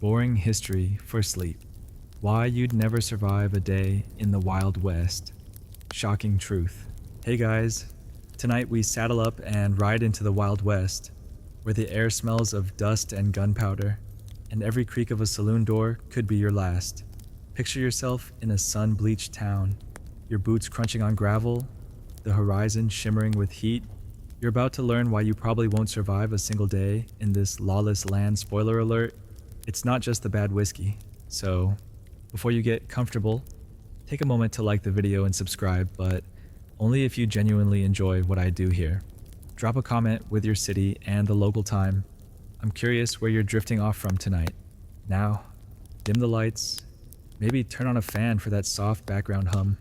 Boring history for sleep. Why you'd never survive a day in the Wild West. Shocking truth. Hey guys, tonight we saddle up and ride into the Wild West, where the air smells of dust and gunpowder, and every creak of a saloon door could be your last. Picture yourself in a sun-bleached town, your boots crunching on gravel, the horizon shimmering with heat. You're about to learn why you probably won't survive a single day in this lawless land. Spoiler alert, it's not just the bad whiskey. So, before you get comfortable, take a moment to like the video and subscribe, but only if you genuinely enjoy what I do here. Drop a comment with your city and the local time. I'm curious where you're drifting off from tonight. Now, dim the lights, maybe turn on a fan for that soft background hum,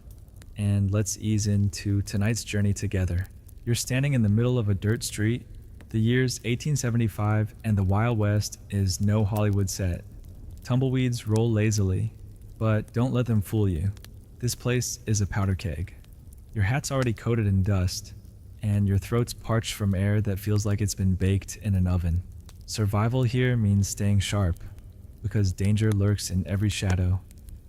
and let's ease into tonight's journey together. You're standing in the middle of a dirt street. The year's 1875 and the Wild West is no Hollywood set. Tumbleweeds roll lazily, but don't let them fool you. This place is a powder keg. Your hat's already coated in dust, and your throat's parched from air that feels like it's been baked in an oven. Survival here means staying sharp, because danger lurks in every shadow.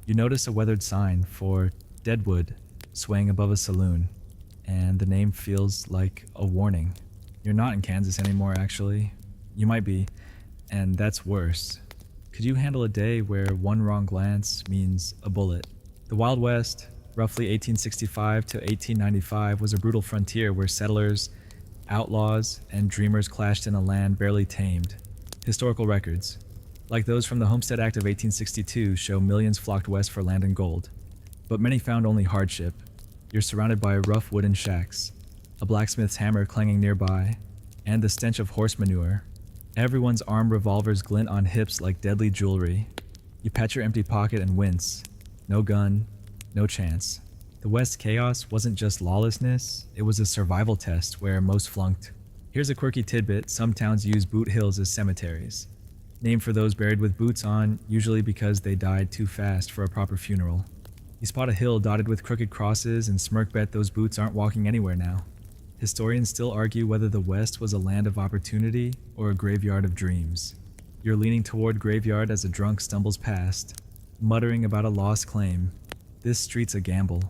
You notice a weathered sign for Deadwood swaying above a saloon, and the name feels like a warning. You're not in Kansas anymore, actually. You might be, and that's worse. Could you handle a day where one wrong glance means a bullet? The Wild West, roughly 1865 to 1895, was a brutal frontier where settlers, outlaws, and dreamers clashed in a land barely tamed. Historical records, like those from the Homestead Act of 1862, show millions flocked west for land and gold. But many found only hardship. You're surrounded by rough wooden shacks, a blacksmith's hammer clanging nearby, and the stench of horse manure. Everyone's armed revolvers glint on hips like deadly jewelry. You pat your empty pocket and wince. No gun, no chance. The West's chaos wasn't just lawlessness, it was a survival test where most flunked. Here's a quirky tidbit: some towns use boot hills as cemeteries, named for those buried with boots on, usually because they died too fast for a proper funeral. You spot a hill dotted with crooked crosses and smirk bet those boots aren't walking anywhere now. Historians still argue whether the West was a land of opportunity or a graveyard of dreams. You're leaning toward graveyard as a drunk stumbles past, muttering about a lost claim. This street's a gamble,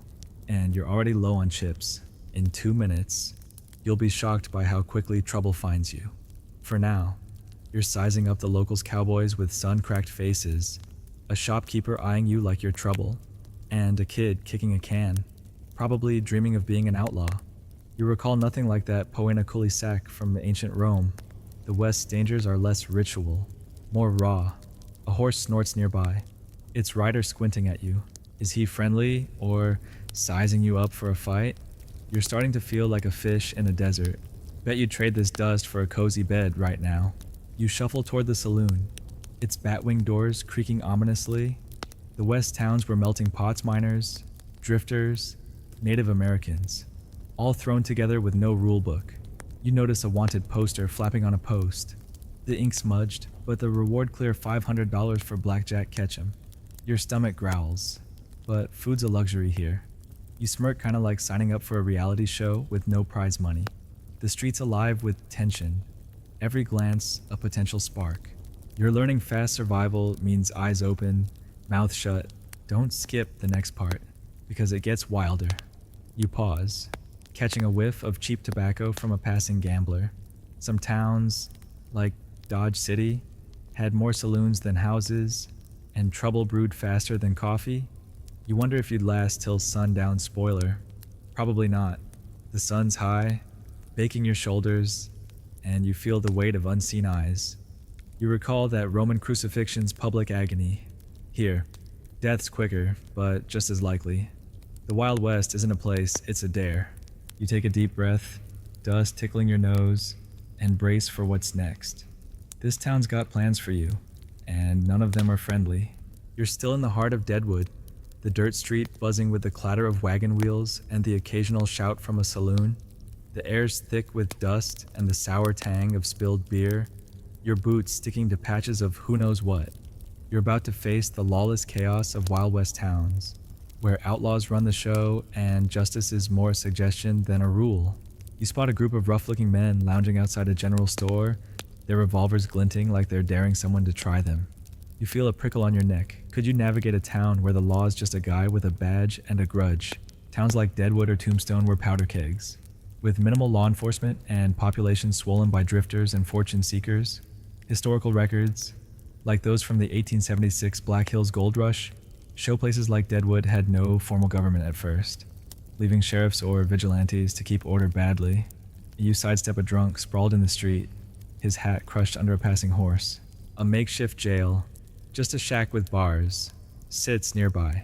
and you're already low on chips. In 2 minutes, you'll be shocked by how quickly trouble finds you. For now, you're sizing up the locals' cowboys with sun-cracked faces, a shopkeeper eyeing you like you're trouble, and a kid kicking a can, probably dreaming of being an outlaw. You recall nothing like that Poena Culisac from ancient Rome. The West's dangers are less ritual, more raw. A horse snorts nearby, its rider squinting at you. Is he friendly or sizing you up for a fight? You're starting to feel like a fish in a desert. Bet you'd trade this dust for a cozy bed right now. You shuffle toward the saloon, its batwing doors creaking ominously. The West towns were melting pots miners, drifters, Native Americans, all thrown together with no rulebook. You notice a wanted poster flapping on a post. The ink smudged, but the reward clear $500 for Blackjack Ketchum. Your stomach growls, but food's a luxury here. You smirk, kinda like signing up for a reality show with no prize money. The street's alive with tension, every glance a potential spark. You're learning fast survival means eyes open, mouth shut. Don't skip the next part, because it gets wilder. You pause, catching a whiff of cheap tobacco from a passing gambler. Some towns, like Dodge City, had more saloons than houses, and trouble brewed faster than coffee. You wonder if you'd last till sundown. Spoiler, probably not. The sun's high, baking your shoulders, and you feel the weight of unseen eyes. You recall that Roman crucifixion's public agony. Here, death's quicker, but just as likely. The Wild West isn't a place, it's a dare. You take a deep breath, dust tickling your nose, and brace for what's next. This town's got plans for you, and none of them are friendly. You're still in the heart of Deadwood, the dirt street buzzing with the clatter of wagon wheels and the occasional shout from a saloon. The air's thick with dust and the sour tang of spilled beer, your boots sticking to patches of who knows what. You're about to face the lawless chaos of Wild West towns, where outlaws run the show and justice is more a suggestion than a rule. You spot a group of rough-looking men lounging outside a general store, their revolvers glinting like they're daring someone to try them. You feel a prickle on your neck. Could you navigate a town where the law is just a guy with a badge and a grudge? Towns like Deadwood or Tombstone were powder kegs. With minimal law enforcement and populations swollen by drifters and fortune seekers, historical records, like those from the 1876 Black Hills Gold Rush, show places like Deadwood had no formal government at first, leaving sheriffs or vigilantes to keep order badly. You sidestep a drunk sprawled in the street, his hat crushed under a passing horse. A makeshift jail, just a shack with bars, sits nearby.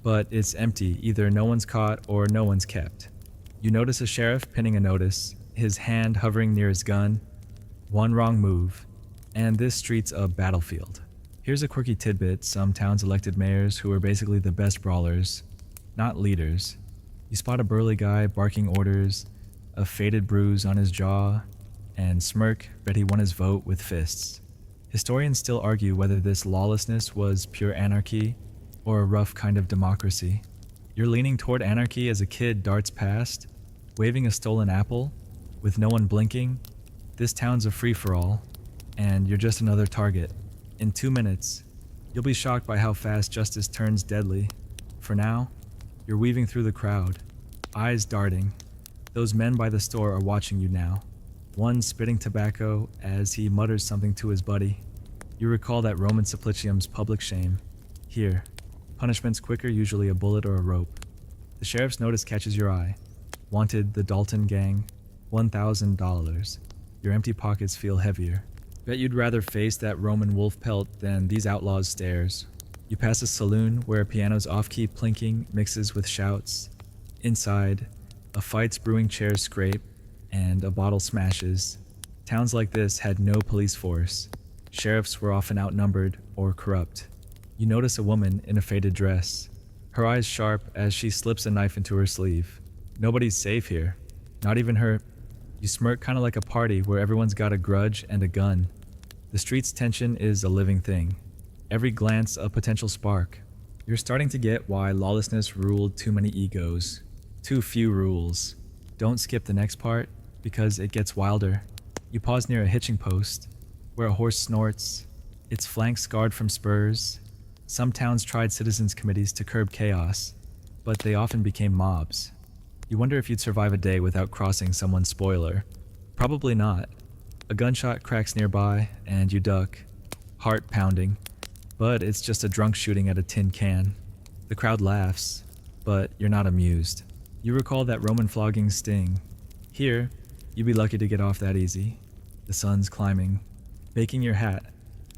But it's empty, either no one's caught or no one's kept. You notice a sheriff pinning a notice, his hand hovering near his gun. One wrong move, and this street's a battlefield. Here's a quirky tidbit: some towns elected mayors who are basically the best brawlers, not leaders. You spot a burly guy barking orders, a faded bruise on his jaw, and smirk, bet he won his vote with fists. Historians still argue whether this lawlessness was pure anarchy or a rough kind of democracy. You're leaning toward anarchy as a kid darts past, waving a stolen apple, with no one blinking. This town's a free-for-all, and you're just another target. In 2 minutes, you'll be shocked by how fast justice turns deadly. For now, you're weaving through the crowd, eyes darting. Those men by the store are watching you now, one spitting tobacco as he mutters something to his buddy. You recall that Roman supplicium's public shame. Here, punishment's quicker, usually a bullet or a rope. The sheriff's notice catches your eye. Wanted, the Dalton Gang, $1,000. Your empty pockets feel heavier. Bet you'd rather face that Roman wolf pelt than these outlaws' stares. You pass a saloon where a piano's off-key plinking mixes with shouts. Inside, a fight's brewing, chairs scrape, and a bottle smashes. Towns like this had no police force. Sheriffs were often outnumbered or corrupt. You notice a woman in a faded dress, her eyes sharp as she slips a knife into her sleeve. Nobody's safe here, not even her. You smirk, kind of like a party where everyone's got a grudge and a gun. The street's tension is a living thing. Every glance a potential spark. You're starting to get why lawlessness ruled too many egos. Too few rules. Don't skip the next part, because it gets wilder. You pause near a hitching post, where a horse snorts, its flanks scarred from spurs. Some towns tried citizens' committees to curb chaos, but they often became mobs. You wonder if you'd survive a day without crossing someone's spoiler. Probably not. A gunshot cracks nearby, and you duck, heart pounding. But it's just a drunk shooting at a tin can. The crowd laughs, but you're not amused. You recall that Roman flogging sting. Here, you'd be lucky to get off that easy. The sun's climbing, baking your hat,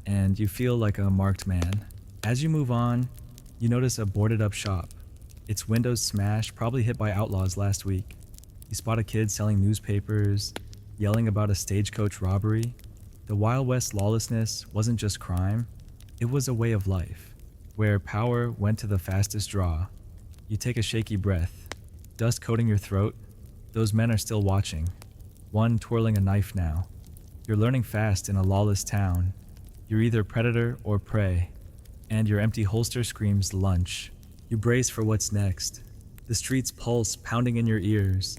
and you feel like a marked man. As you move on, you notice a boarded-up shop. Its windows smashed, probably hit by outlaws last week. You spot a kid selling newspapers, yelling about a stagecoach robbery. The Wild West lawlessness wasn't just crime, it was a way of life, where power went to the fastest draw. You take a shaky breath, dust coating your throat. Those men are still watching, one twirling a knife now. You're learning fast in a lawless town. You're either predator or prey, and your empty holster screams lunch. You brace for what's next. The street's pulse pounding in your ears.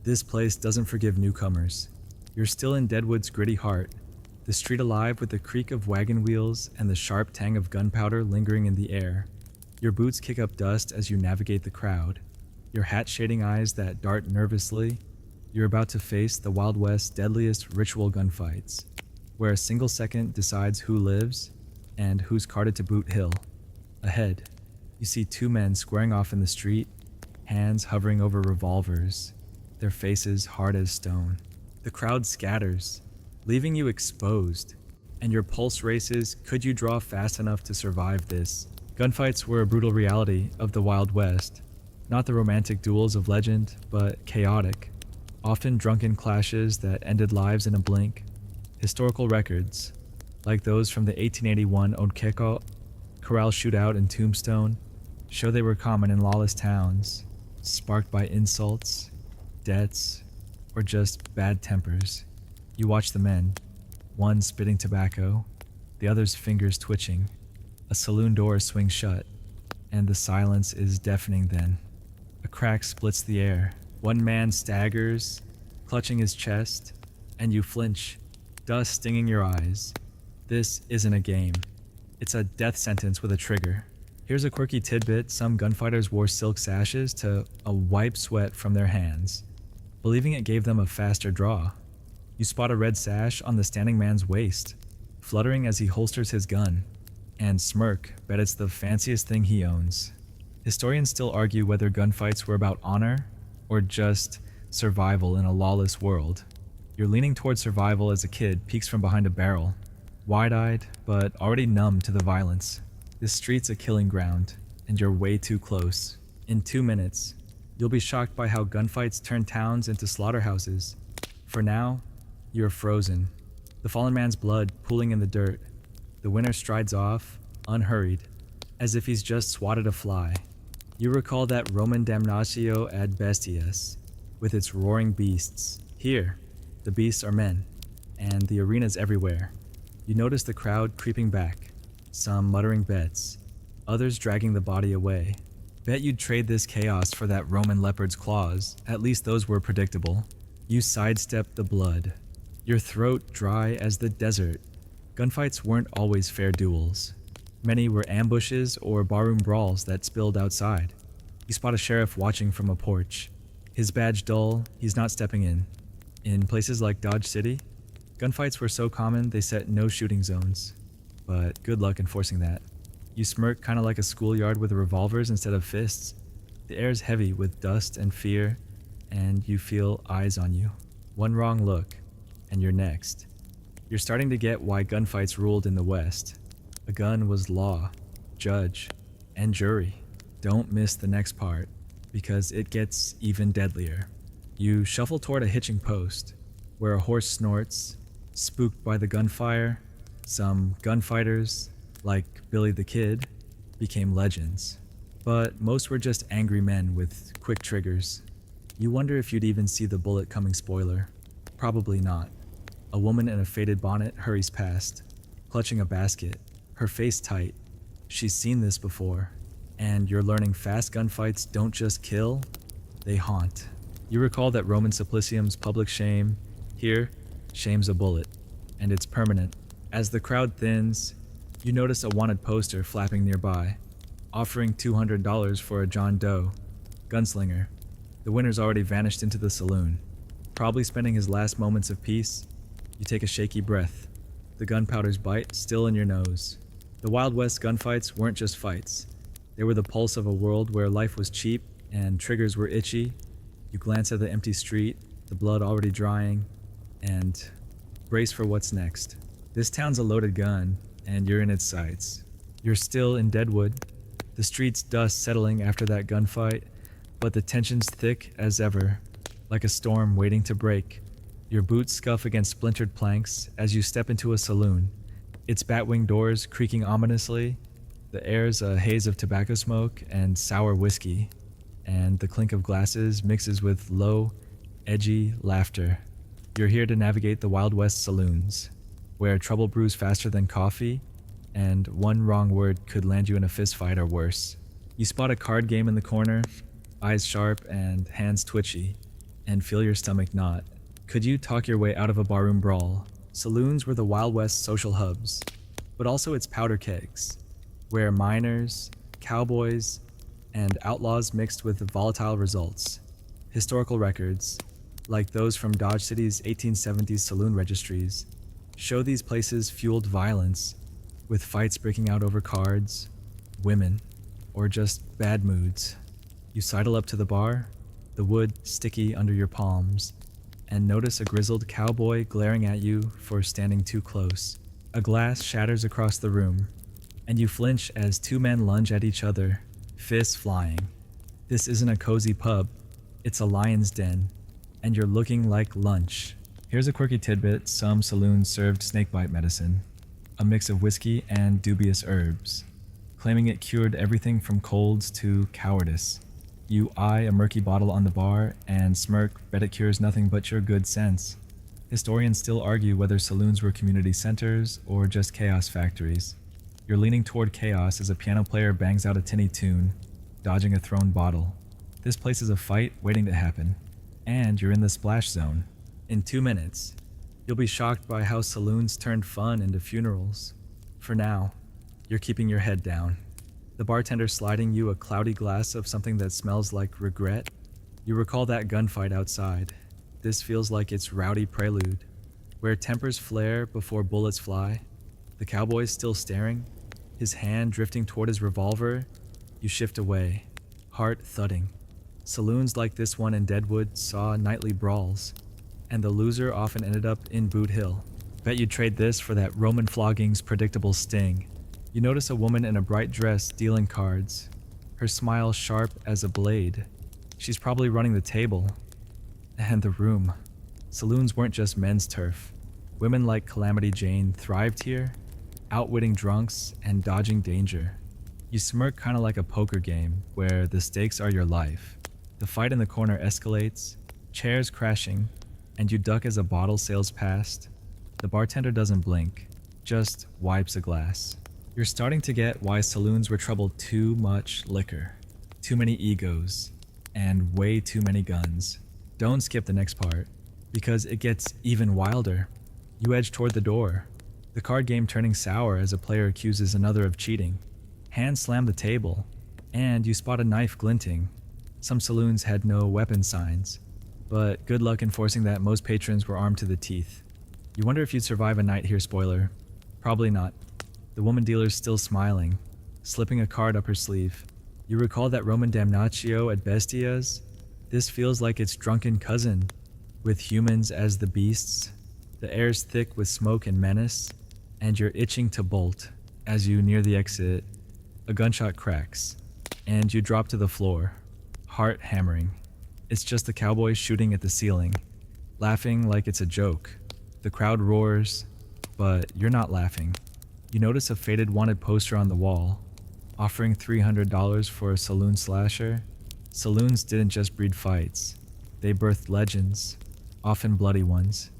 This place doesn't forgive newcomers. You're still in Deadwood's gritty heart, the street alive with the creak of wagon wheels and the sharp tang of gunpowder lingering in the air. Your boots kick up dust as you navigate the crowd, your hat-shading eyes that dart nervously. You're about to face the Wild West's deadliest ritual gunfights, where a single second decides who lives and who's carted to Boot Hill. Ahead, you see two men squaring off in the street, hands hovering over revolvers, their faces hard as stone. The crowd scatters, leaving you exposed, and your pulse races. Could you draw fast enough to survive this? Gunfights were a brutal reality of the Wild West, not the romantic duels of legend, but chaotic, often drunken clashes that ended lives in a blink. Historical records, like those from the 1881 Onkeko Corral shootout in Tombstone, show they were common in lawless towns, sparked by insults, debts, or just bad tempers. You watch the men, one spitting tobacco, the other's fingers twitching. A saloon door swings shut, and the silence is deafening then. A crack splits the air. One man staggers, clutching his chest, and you flinch, dust stinging your eyes. This isn't a game. It's a death sentence with a trigger. Here's a quirky tidbit: some gunfighters wore silk sashes to wipe sweat from their hands, believing it gave them a faster draw. You spot a red sash on the standing man's waist, fluttering as he holsters his gun, and smirk bet it's the fanciest thing he owns. Historians still argue whether gunfights were about honor or just survival in a lawless world. You're leaning toward survival as a kid peeks from behind a barrel, wide-eyed but already numb to the violence. This street's a killing ground, and you're way too close. In 2 minutes, you'll be shocked by how gunfights turn towns into slaughterhouses. For now, you're frozen, the fallen man's blood pooling in the dirt. The winner strides off, unhurried, as if he's just swatted a fly. You recall that Roman damnatio ad bestias, with its roaring beasts. Here, the beasts are men, and the arena's everywhere. You notice the crowd creeping back, some muttering bets, others dragging the body away. Bet you'd trade this chaos for that Roman leopard's claws. At least those were predictable. You sidestep the blood, your throat dry as the desert. Gunfights weren't always fair duels. Many were ambushes or barroom brawls that spilled outside. You spot a sheriff watching from a porch. His badge dull, he's not stepping in. In places like Dodge City, gunfights were so common they set no shooting zones. But good luck enforcing that. You smirk kinda like a schoolyard with revolvers instead of fists. The air's heavy with dust and fear, and you feel eyes on you. One wrong look, and you're next. You're starting to get why gunfights ruled in the West. A gun was law, judge, and jury. Don't miss the next part, because it gets even deadlier. You shuffle toward a hitching post, where a horse snorts, spooked by the gunfire. Some gunfighters, like Billy the Kid, became legends. But most were just angry men with quick triggers. You wonder if you'd even see the bullet coming spoiler. Probably not. A woman in a faded bonnet hurries past, clutching a basket, her face tight. She's seen this before, and you're learning fast gunfights don't just kill, they haunt. You recall that Roman Simplicium's public shame. Here, shame's a bullet, and it's permanent. As the crowd thins, you notice a wanted poster flapping nearby, offering $200 for a John Doe gunslinger. The winner's already vanished into the saloon, probably spending his last moments of peace. You take a shaky breath, the gunpowder's bite still in your nose. The Wild West gunfights weren't just fights. They were the pulse of a world where life was cheap and triggers were itchy. You glance at the empty street, the blood already drying, and brace for what's next. This town's a loaded gun, and you're in its sights. You're still in Deadwood, the street's dust settling after that gunfight, but the tension's thick as ever, like a storm waiting to break. Your boots scuff against splintered planks as you step into a saloon, its batwing doors creaking ominously. The air's a haze of tobacco smoke and sour whiskey, and the clink of glasses mixes with low, edgy laughter. You're here to navigate the Wild West saloons, where trouble brews faster than coffee, and one wrong word could land you in a fistfight or worse. You spot a card game in the corner, eyes sharp and hands twitchy, and feel your stomach knot. Could you talk your way out of a barroom brawl? Saloons were the Wild West social hubs, but also its powder kegs, where miners, cowboys, and outlaws mixed with volatile results. Historical records, like those from Dodge City's 1870s saloon registries, show these places fueled violence, with fights breaking out over cards, women, or just bad moods. You sidle up to the bar, the wood sticky under your palms, and notice a grizzled cowboy glaring at you for standing too close. A glass shatters across the room, and you flinch as two men lunge at each other, fists flying. This isn't a cozy pub, it's a lion's den, and you're looking like lunch. Here's a quirky tidbit: some saloons served snakebite medicine, a mix of whiskey and dubious herbs, claiming it cured everything from colds to cowardice. You eye a murky bottle on the bar and smirk, bet it cures nothing but your good sense. Historians still argue whether saloons were community centers or just chaos factories. You're leaning toward chaos as a piano player bangs out a tinny tune, dodging a thrown bottle. This place is a fight waiting to happen, and you're in the splash zone. In 2 minutes, you'll be shocked by how saloons turned fun into funerals. For now, You're keeping your head down. The bartender sliding you a cloudy glass of something that smells like regret. You recall that gunfight outside. This feels like its rowdy prelude, where tempers flare before bullets fly. The cowboy's still staring, his hand drifting toward his revolver. You shift away, heart thudding. Saloons like this one in Deadwood saw nightly brawls, and the loser often ended up in Boot Hill. Bet you'd trade this for that Roman flogging's predictable sting. You notice a woman in a bright dress dealing cards, her smile sharp as a blade. She's probably running the table. And the room. Saloons weren't just men's turf. Women like Calamity Jane thrived here, outwitting drunks and dodging danger. You smirk kind of like a poker game, where the stakes are your life. The fight in the corner escalates, chairs crashing, and you duck as a bottle sails past. The bartender doesn't blink, just wipes a glass. You're starting to get why saloons were troubled. Too much liquor, too many egos, and way too many guns. Don't skip the next part, because it gets even wilder. You edge toward the door, the card game turning sour as a player accuses another of cheating. Hands slam the table, and you spot a knife glinting. Some saloons had no weapon signs, but good luck enforcing that. Most patrons were armed to the teeth. You wonder if you'd survive a night here. Spoiler, probably not. The woman dealer's still smiling, slipping a card up her sleeve. You recall that Roman damnatio at bestias? This feels like its drunken cousin, with humans as the beasts. The air's thick with smoke and menace, and you're itching to bolt. As you near the exit, a gunshot cracks, and you drop to the floor, heart hammering. It's just the cowboy shooting at the ceiling, laughing like it's a joke. The crowd roars, but you're not laughing. You notice a faded wanted poster on the wall, offering $300 for a saloon slasher. Saloons didn't just breed fights, they birthed legends, often bloody ones.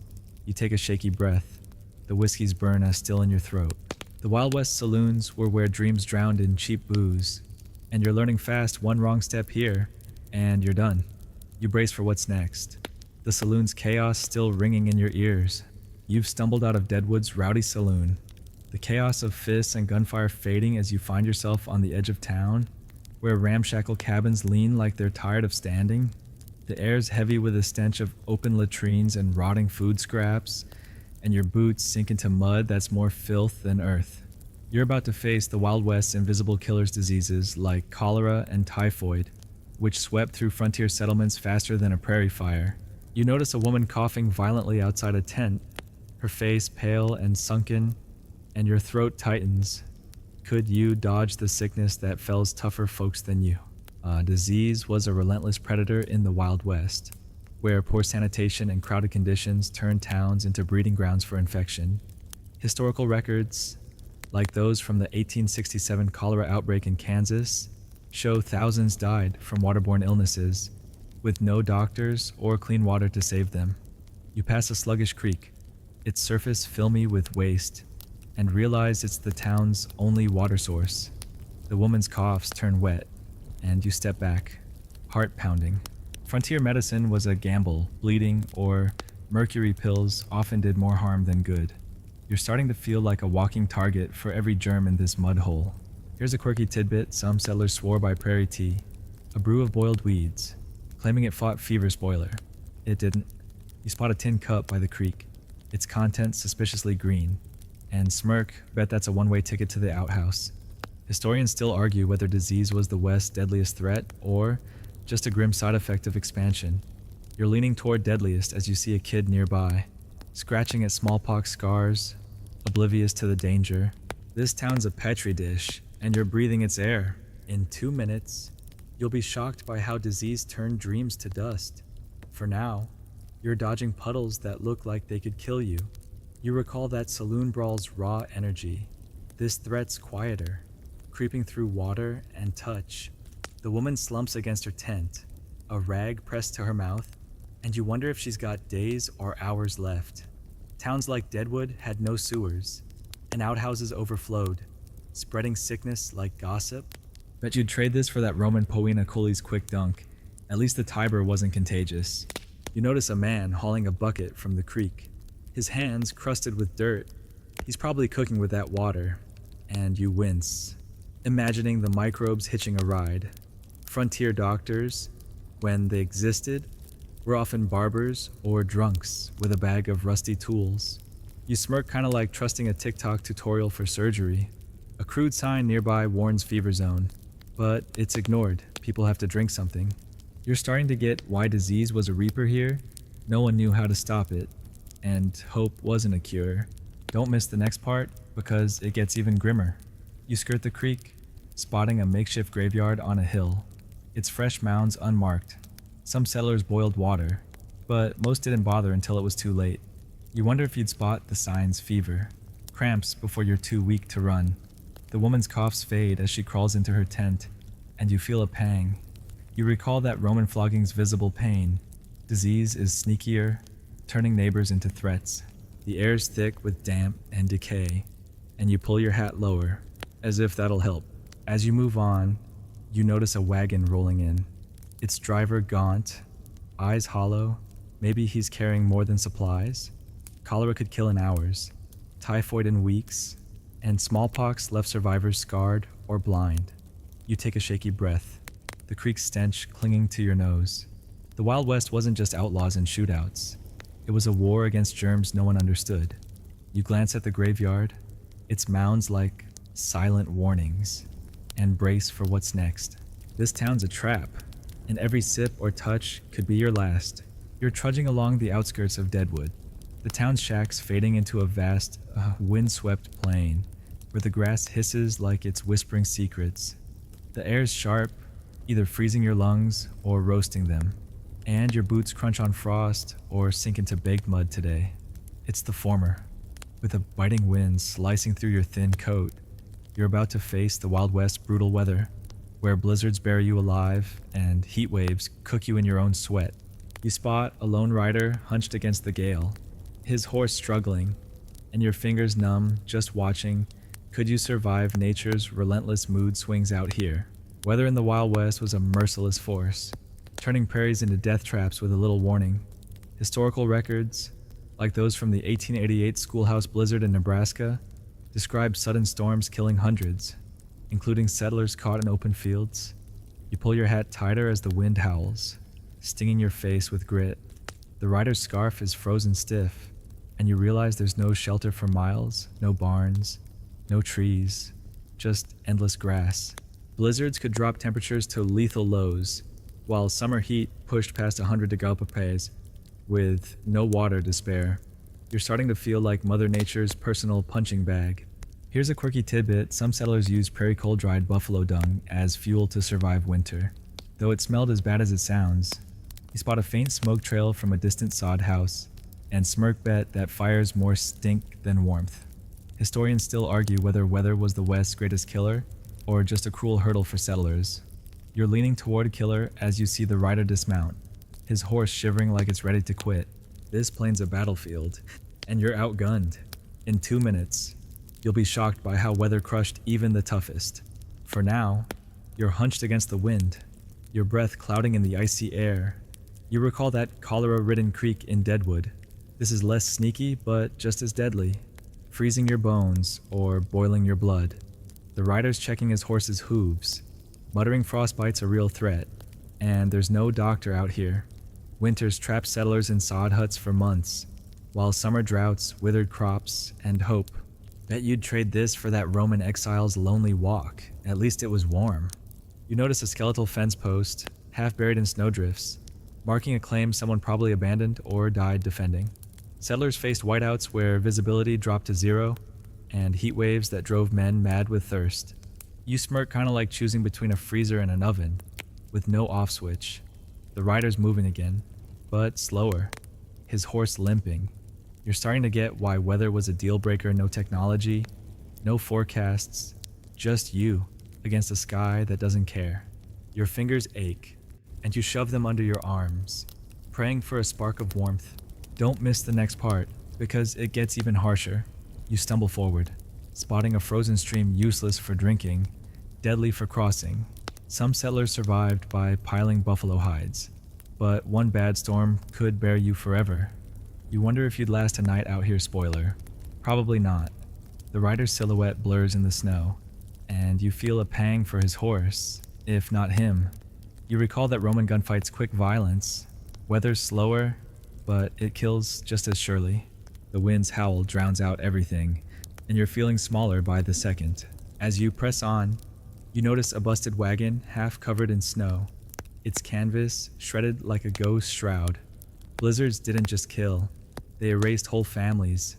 You take a shaky breath, the whiskey's burn as still in your throat. The Wild West saloons were where dreams drowned in cheap booze, and you're learning fast. One wrong step here, and you're done. You brace for what's next, the saloon's chaos still ringing in your ears. You've stumbled out of Deadwood's rowdy saloon, the chaos of fists and gunfire fading as you find yourself on the edge of town, where ramshackle cabins lean like they're tired of standing. The air's heavy with a stench of open latrines and rotting food scraps, and your boots sink into mud that's more filth than earth. You're about to face the Wild West's invisible killer's diseases like cholera and typhoid, which swept through frontier settlements faster than a prairie fire. You notice a woman coughing violently outside a tent, her face pale and sunken, and your throat tightens. Could you dodge the sickness that fells tougher folks than you? Disease was a relentless predator in the Wild West, where poor sanitation and crowded conditions turned towns into breeding grounds for infection. Historical records, like those from the 1867 cholera outbreak in Kansas, show thousands died from waterborne illnesses, with no doctors or clean water to save them. You pass a sluggish creek, its surface filmy with waste, and realize it's the town's only water source. The woman's coughs turn wet, and you step back, heart pounding. Frontier medicine was a gamble. Bleeding or mercury pills often did more harm than good. You're starting to feel like a walking target for every germ in this mud hole. Here's a quirky tidbit some settlers swore by prairie tea, a brew of boiled weeds, claiming it fought fever. Spoiler, it didn't. You spot a tin cup by the creek, its contents suspiciously green, and smirk, bet that's a one-way ticket to the outhouse. Historians still argue whether disease was the West's deadliest threat or just a grim side effect of expansion. You're leaning toward deadliest as you see a kid nearby, scratching at smallpox scars, oblivious to the danger. This town's a petri dish, and you're breathing its air. In 2 minutes, you'll be shocked by how disease turned dreams to dust. For now, you're dodging puddles that look like they could kill you. You recall that saloon brawl's raw energy. This threat's quieter, creeping through water and touch. The woman slumps against her tent, a rag pressed to her mouth, and you wonder if she's got days or hours left. Towns like Deadwood had no sewers, and outhouses overflowed, spreading sickness like gossip. Bet you'd trade this for that Roman Poena Cooley's quick dunk. At least the Tiber wasn't contagious. You notice a man hauling a bucket from the creek, his hands crusted with dirt. He's probably cooking with that water. and you wince, imagining the microbes hitching a ride. Frontier doctors, when they existed, were often barbers or drunks with a bag of rusty tools. You smirk, kind of like trusting a TikTok tutorial for surgery. A crude sign nearby warns fever zone, but it's ignored. People have to drink something. You're starting to get why disease was a reaper here. No one knew how to stop it, and hope wasn't a cure. Don't miss the next part, because it gets even grimmer. You skirt the creek, spotting a makeshift graveyard on a hill. Its fresh mounds unmarked. Some settlers boiled water, but most didn't bother until it was too late. You wonder if you'd spot the signs: fever, cramps before you're too weak to run. The woman's coughs fade as she crawls into her tent, and you feel a pang. You recall that Roman flogging's visible pain. Disease is sneakier, turning neighbors into threats. The air's thick with damp and decay, and you pull your hat lower, as if that'll help. As you move on, you notice a wagon rolling in. Its driver gaunt, eyes hollow. Maybe he's carrying more than supplies. Cholera could kill in hours, typhoid in weeks, and smallpox left survivors scarred or blind. You take a shaky breath, the creek stench clinging to your nose. The Wild West wasn't just outlaws and shootouts. It was a war against germs no one understood. You glance at the graveyard, its mounds like silent warnings, and brace for what's next. This town's a trap, and every sip or touch could be your last. You're trudging along the outskirts of Deadwood, the town's shacks fading into a vast, windswept plain, where the grass hisses like it's whispering secrets. The air's sharp, either freezing your lungs or roasting them, and your boots crunch on frost or sink into baked mud today. It's the former. With a biting wind slicing through your thin coat, you're about to face the Wild West brutal weather, where blizzards bury you alive and heat waves cook you in your own sweat. You spot a lone rider hunched against the gale, his horse struggling, and your fingers numb just watching. Could you survive nature's relentless mood swings out here? Weather in the Wild West was a merciless force, turning prairies into death traps with a little warning. Historical records, like those from the 1888 schoolhouse blizzard in Nebraska, describe sudden storms killing hundreds, including settlers caught in open fields. You pull your hat tighter as the wind howls, stinging your face with grit. The rider's scarf is frozen stiff, and you realize there's no shelter for miles, no barns, no trees, just endless grass. Blizzards could drop temperatures to lethal lows, while summer heat pushed past 100 degree with no water to spare. You're starting to feel like Mother Nature's personal punching bag. Here's a quirky tidbit: some settlers used prairie coal-dried buffalo dung as fuel to survive winter. Though it smelled as bad as it sounds, you spot a faint smoke trail from a distant sod house, and smirk bet that fires more stink than warmth. Historians still argue whether weather was the West's greatest killer, or just a cruel hurdle for settlers. You're leaning toward Killer as you see the rider dismount, his horse shivering like it's ready to quit. This plain's a battlefield, and you're outgunned. In 2 minutes, you'll be shocked by how weather crushed even the toughest. For now, you're hunched against the wind, your breath clouding in the icy air. You recall that cholera-ridden creek in Deadwood. This is less sneaky, but just as deadly, freezing your bones or boiling your blood. The rider's checking his horse's hooves, muttering frostbite's a real threat, and there's no doctor out here. Winters trapped settlers in sod huts for months, while summer droughts withered crops and hope. Bet you'd trade this for that Roman exile's lonely walk. At least it was warm. You notice a skeletal fence post, half buried in snowdrifts, marking a claim someone probably abandoned or died defending. Settlers faced whiteouts where visibility dropped to zero, and heat waves that drove men mad with thirst. You smirk, kind of like choosing between a freezer and an oven, with no off switch. The rider's moving again, but slower, his horse limping. You're starting to get why weather was a deal breaker. No technology, no forecasts, just you against a sky that doesn't care. Your fingers ache, and you shove them under your arms, praying for a spark of warmth. Don't miss the next part, because it gets even harsher. You stumble forward, spotting a frozen stream useless for drinking, deadly for crossing. Some settlers survived by piling buffalo hides, but one bad storm could bury you forever. You wonder if you'd last a night out here. Spoiler, probably not. The rider's silhouette blurs in the snow, and you feel a pang for his horse, if not him. You recall that Roman gunfight's quick violence, weather's slower, but it kills just as surely. The wind's howl drowns out everything, and you're feeling smaller by the second. As you press on, you notice a busted wagon half covered in snow, its canvas shredded like a ghost shroud. Blizzards didn't just kill, they erased whole families,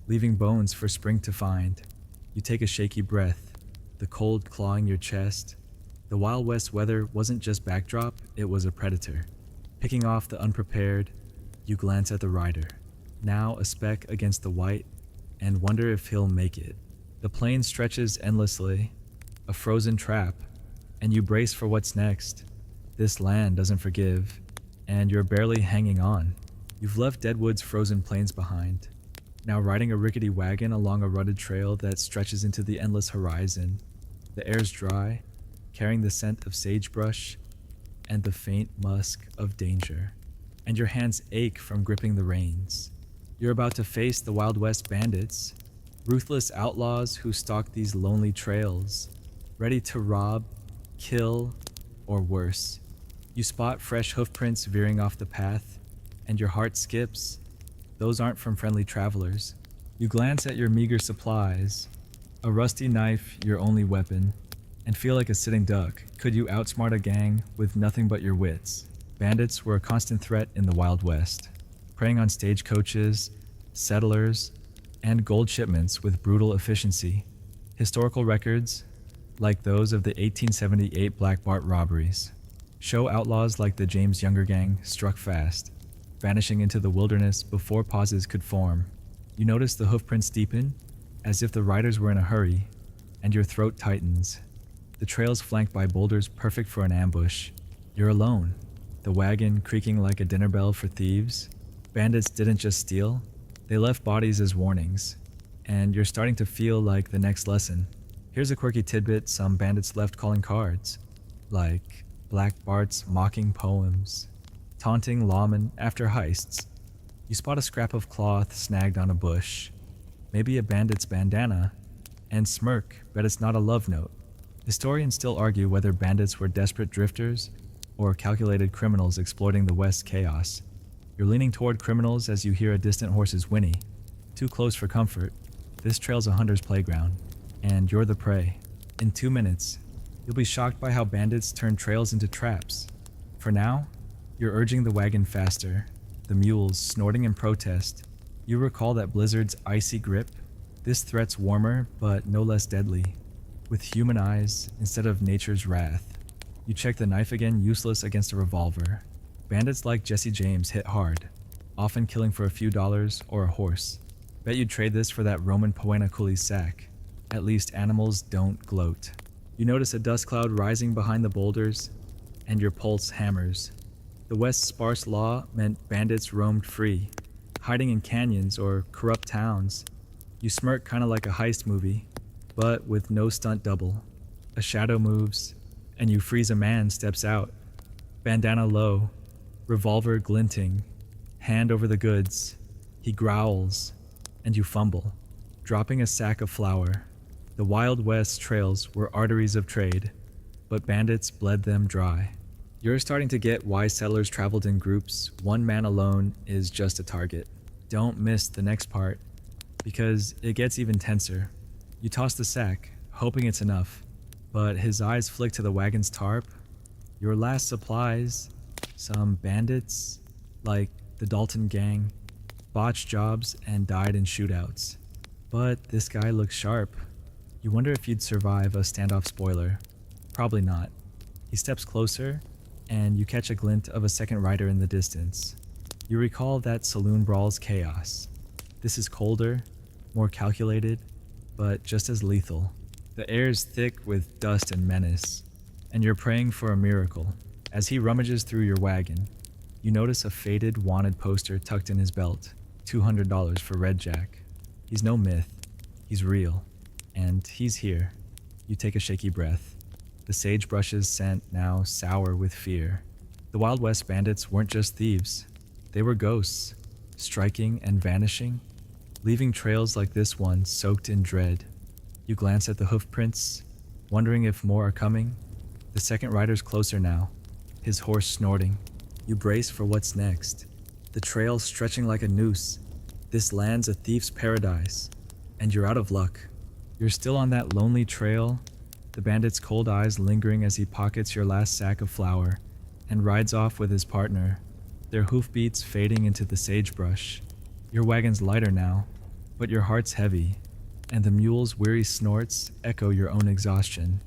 leaving bones for spring to find. You take a shaky breath, the cold clawing your chest. The Wild West weather wasn't just backdrop, it was a predator. Picking off the unprepared, you glance at the rider, now a speck against the white, and wonder if he'll make it. The plain stretches endlessly, a frozen trap, and you brace for what's next. This land doesn't forgive, and you're barely hanging on. You've left Deadwood's frozen plains behind, now riding a rickety wagon along a rutted trail that stretches into the endless horizon. The air's dry, carrying the scent of sagebrush and the faint musk of danger, and your hands ache from gripping the reins. You're about to face the Wild West bandits, ruthless outlaws who stalk these lonely trails, ready to rob, kill, or worse. You spot fresh hoofprints veering off the path, and your heart skips. Those aren't from friendly travelers. You glance at your meager supplies, a rusty knife your only weapon, and feel like a sitting duck. Could you outsmart a gang with nothing but your wits? Bandits were a constant threat in the Wild West, preying on stagecoaches, settlers, and gold shipments with brutal efficiency. Historical records, like those of the 1878 Black Bart robberies, show outlaws like the James Younger Gang struck fast, vanishing into the wilderness before pauses could form. You notice the hoofprints deepen, as if the riders were in a hurry, and your throat tightens. The trail's flanked by boulders perfect for an ambush. You're alone, the wagon creaking like a dinner bell for thieves. Bandits didn't just steal, they left bodies as warnings, and you're starting to feel like the next lesson. Here's a quirky tidbit some bandits left calling cards, like Black Bart's mocking poems, taunting lawmen after heists. You spot a scrap of cloth snagged on a bush, maybe a bandit's bandana, and smirk, bet it's not a love note. Historians still argue whether bandits were desperate drifters or calculated criminals exploiting the West's chaos. You're leaning toward criminals as you hear a distant horse's whinny. Too close for comfort. This trail's a hunter's playground, and you're the prey. In 2 minutes, you'll be shocked by how bandits turn trails into traps. For now, you're urging the wagon faster, the mules snorting in protest. You recall that blizzard's icy grip? This threat's warmer, but no less deadly, with human eyes instead of nature's wrath. You check the knife again, useless against a revolver. Bandits like Jesse James hit hard, often killing for a few dollars or a horse. Bet you'd trade this for that Roman Poena Cooley sack. At least animals don't gloat. You notice a dust cloud rising behind the boulders, and your pulse hammers. The West's sparse law meant bandits roamed free, hiding in canyons or corrupt towns. You smirk kinda like a heist movie, but with no stunt double. A shadow moves, and you freeze. A man steps out, bandana low, revolver glinting, hand over the goods. He growls, and you fumble, dropping a sack of flour. The Wild West trails were arteries of trade, but bandits bled them dry. You're starting to get why settlers traveled in groups. One man alone is just a target. Don't miss the next part, because it gets even tenser. You toss the sack, hoping it's enough, but his eyes flick to the wagon's tarp. Your last supplies, some bandits, like the Dalton gang, botched jobs and died in shootouts. But this guy looks sharp. You wonder if you'd survive a standoff spoiler. Probably not. He steps closer, and you catch a glint of a second rider in the distance. You recall that saloon brawl's chaos. This is colder, more calculated, but just as lethal. The air is thick with dust and menace, and you're praying for a miracle. As he rummages through your wagon, you notice a faded wanted poster tucked in his belt, $200 for Red Jack. He's no myth, he's real, and he's here. You take a shaky breath. The sagebrush's scent now sour with fear. The Wild West bandits weren't just thieves. They were ghosts, striking and vanishing, leaving trails like this one soaked in dread. You glance at the hoof prints, wondering if more are coming. The second rider's closer now, his horse snorting. You brace for what's next. The trail stretching like a noose. This land's a thief's paradise, and you're out of luck. You're still on that lonely trail, the bandit's cold eyes lingering as he pockets your last sack of flour and rides off with his partner, their hoofbeats fading into the sagebrush. Your wagon's lighter now, but your heart's heavy, and the mule's weary snorts echo your own exhaustion.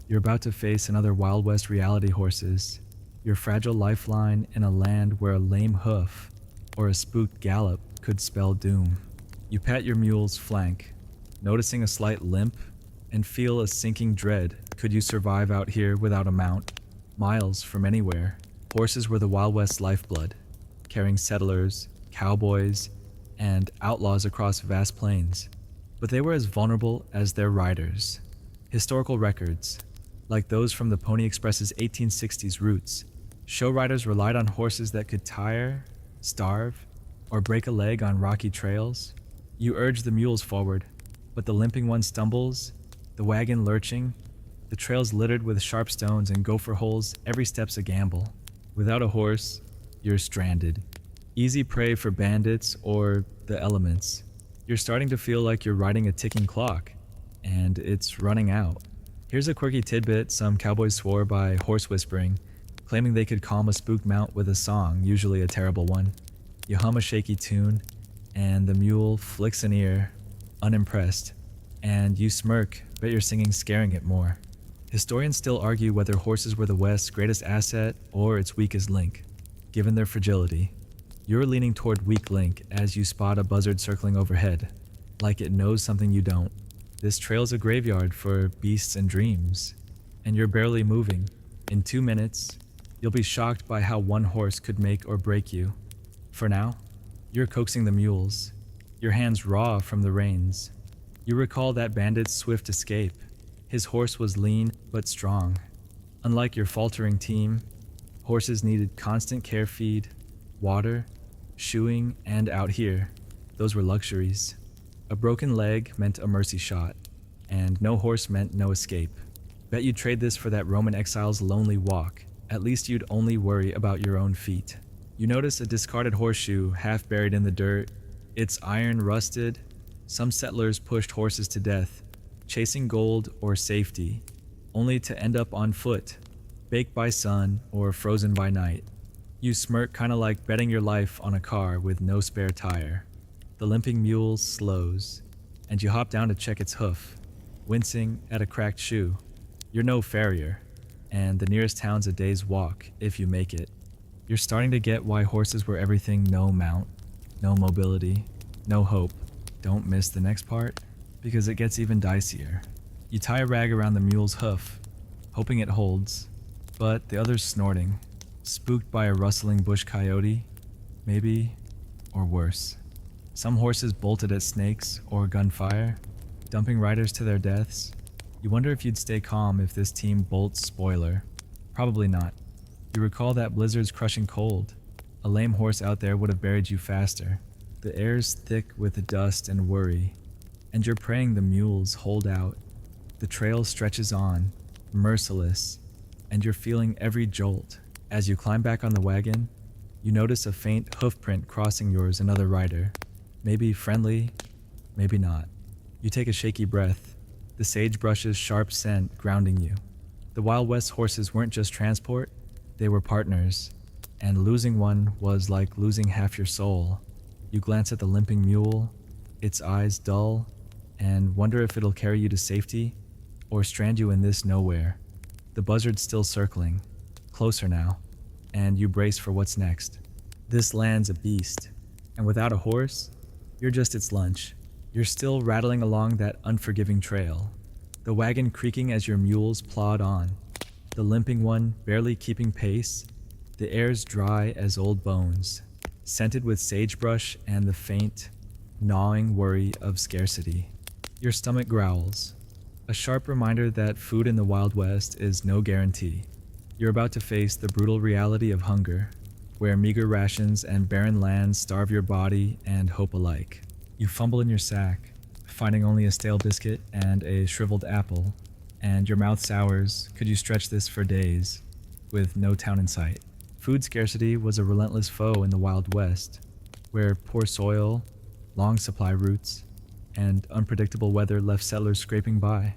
You're about to face another Wild West reality, horses, your fragile lifeline in a land where a lame hoof or a spooked gallop could spell doom. You pat your mule's flank, noticing a slight limp, and feel a sinking dread. Could you survive out here without a mount? Miles from anywhere, horses were the Wild West's lifeblood, carrying settlers, cowboys, and outlaws across vast plains. But they were as vulnerable as their riders. Historical records, like those from the Pony Express's 1860s routes, show riders relied on horses that could tire, starve, or break a leg on rocky trails. You urge the mules forward, but the limping one stumbles, the wagon lurching, the trails littered with sharp stones and gopher holes. Every step's a gamble. Without a horse, you're stranded. Easy prey for bandits or the elements. You're starting to feel like you're riding a ticking clock, and it's running out. Here's a quirky tidbit some cowboys swore by horse whispering, claiming they could calm a spooked mount with a song, usually a terrible one. You hum a shaky tune, and the mule flicks an ear, unimpressed, and you smirk, bet your singing's scaring it more. Historians still argue whether horses were the West's greatest asset or its weakest link, given their fragility. You're leaning toward weak link as you spot a buzzard circling overhead, like it knows something you don't. This trail's a graveyard for beasts and dreams, and you're barely moving. In 2 minutes, you'll be shocked by how one horse could make or break you. For now, you're coaxing the mules, your hands raw from the reins. You recall that bandit's swift escape. His horse was lean but strong. Unlike your faltering team, horses needed constant care feed, water, shoeing, and out here, those were luxuries. A broken leg meant a mercy shot, and no horse meant no escape. Bet you'd trade this for that Roman exile's lonely walk. At least you'd only worry about your own feet. You notice a discarded horseshoe half buried in the dirt, its iron rusted. Some settlers pushed horses to death, chasing gold or safety, only to end up on foot, baked by sun or frozen by night. You smirk, kinda like betting your life on a car with no spare tire. The limping mule slows, and you hop down to check its hoof, wincing at a cracked shoe. You're no farrier, and the nearest town's a day's walk if you make it. You're starting to get why horses were everything. No mount, no mobility, no hope. Don't miss the next part, because it gets even dicier. You tie a rag around the mule's hoof, hoping it holds, but the other's snorting, spooked by a rustling bush coyote, maybe, or worse. Some horses bolted at snakes or gunfire, dumping riders to their deaths. You wonder if you'd stay calm if this team bolts. Spoiler, probably not. You recall that blizzard's crushing cold. A lame horse out there would have buried you faster. The air's thick with dust and worry, and you're praying the mules hold out. The trail stretches on, merciless, and you're feeling every jolt. As you climb back on the wagon, you notice a faint hoof print crossing yours. Another rider. Maybe friendly, maybe not. You take a shaky breath, the sagebrush's sharp scent grounding you. The Wild West horses weren't just transport, they were partners, and losing one was like losing half your soul. You glance at the limping mule, its eyes dull, and wonder if it'll carry you to safety or strand you in this nowhere. The buzzard's still circling, closer now, and you brace for what's next. This land's a beast, and without a horse, you're just its lunch. You're still rattling along that unforgiving trail, the wagon creaking as your mules plod on, the limping one barely keeping pace. The air's dry as old bones, scented with sagebrush and the faint, gnawing worry of scarcity. Your stomach growls, a sharp reminder that food in the Wild West is no guarantee. You're about to face the brutal reality of hunger, where meager rations and barren lands starve your body and hope alike. You fumble in your sack, finding only a stale biscuit and a shriveled apple, and your mouth sours. Could you stretch this for days, with no town in sight? Food scarcity was a relentless foe in the Wild West, where poor soil, long supply routes, and unpredictable weather left settlers scraping by.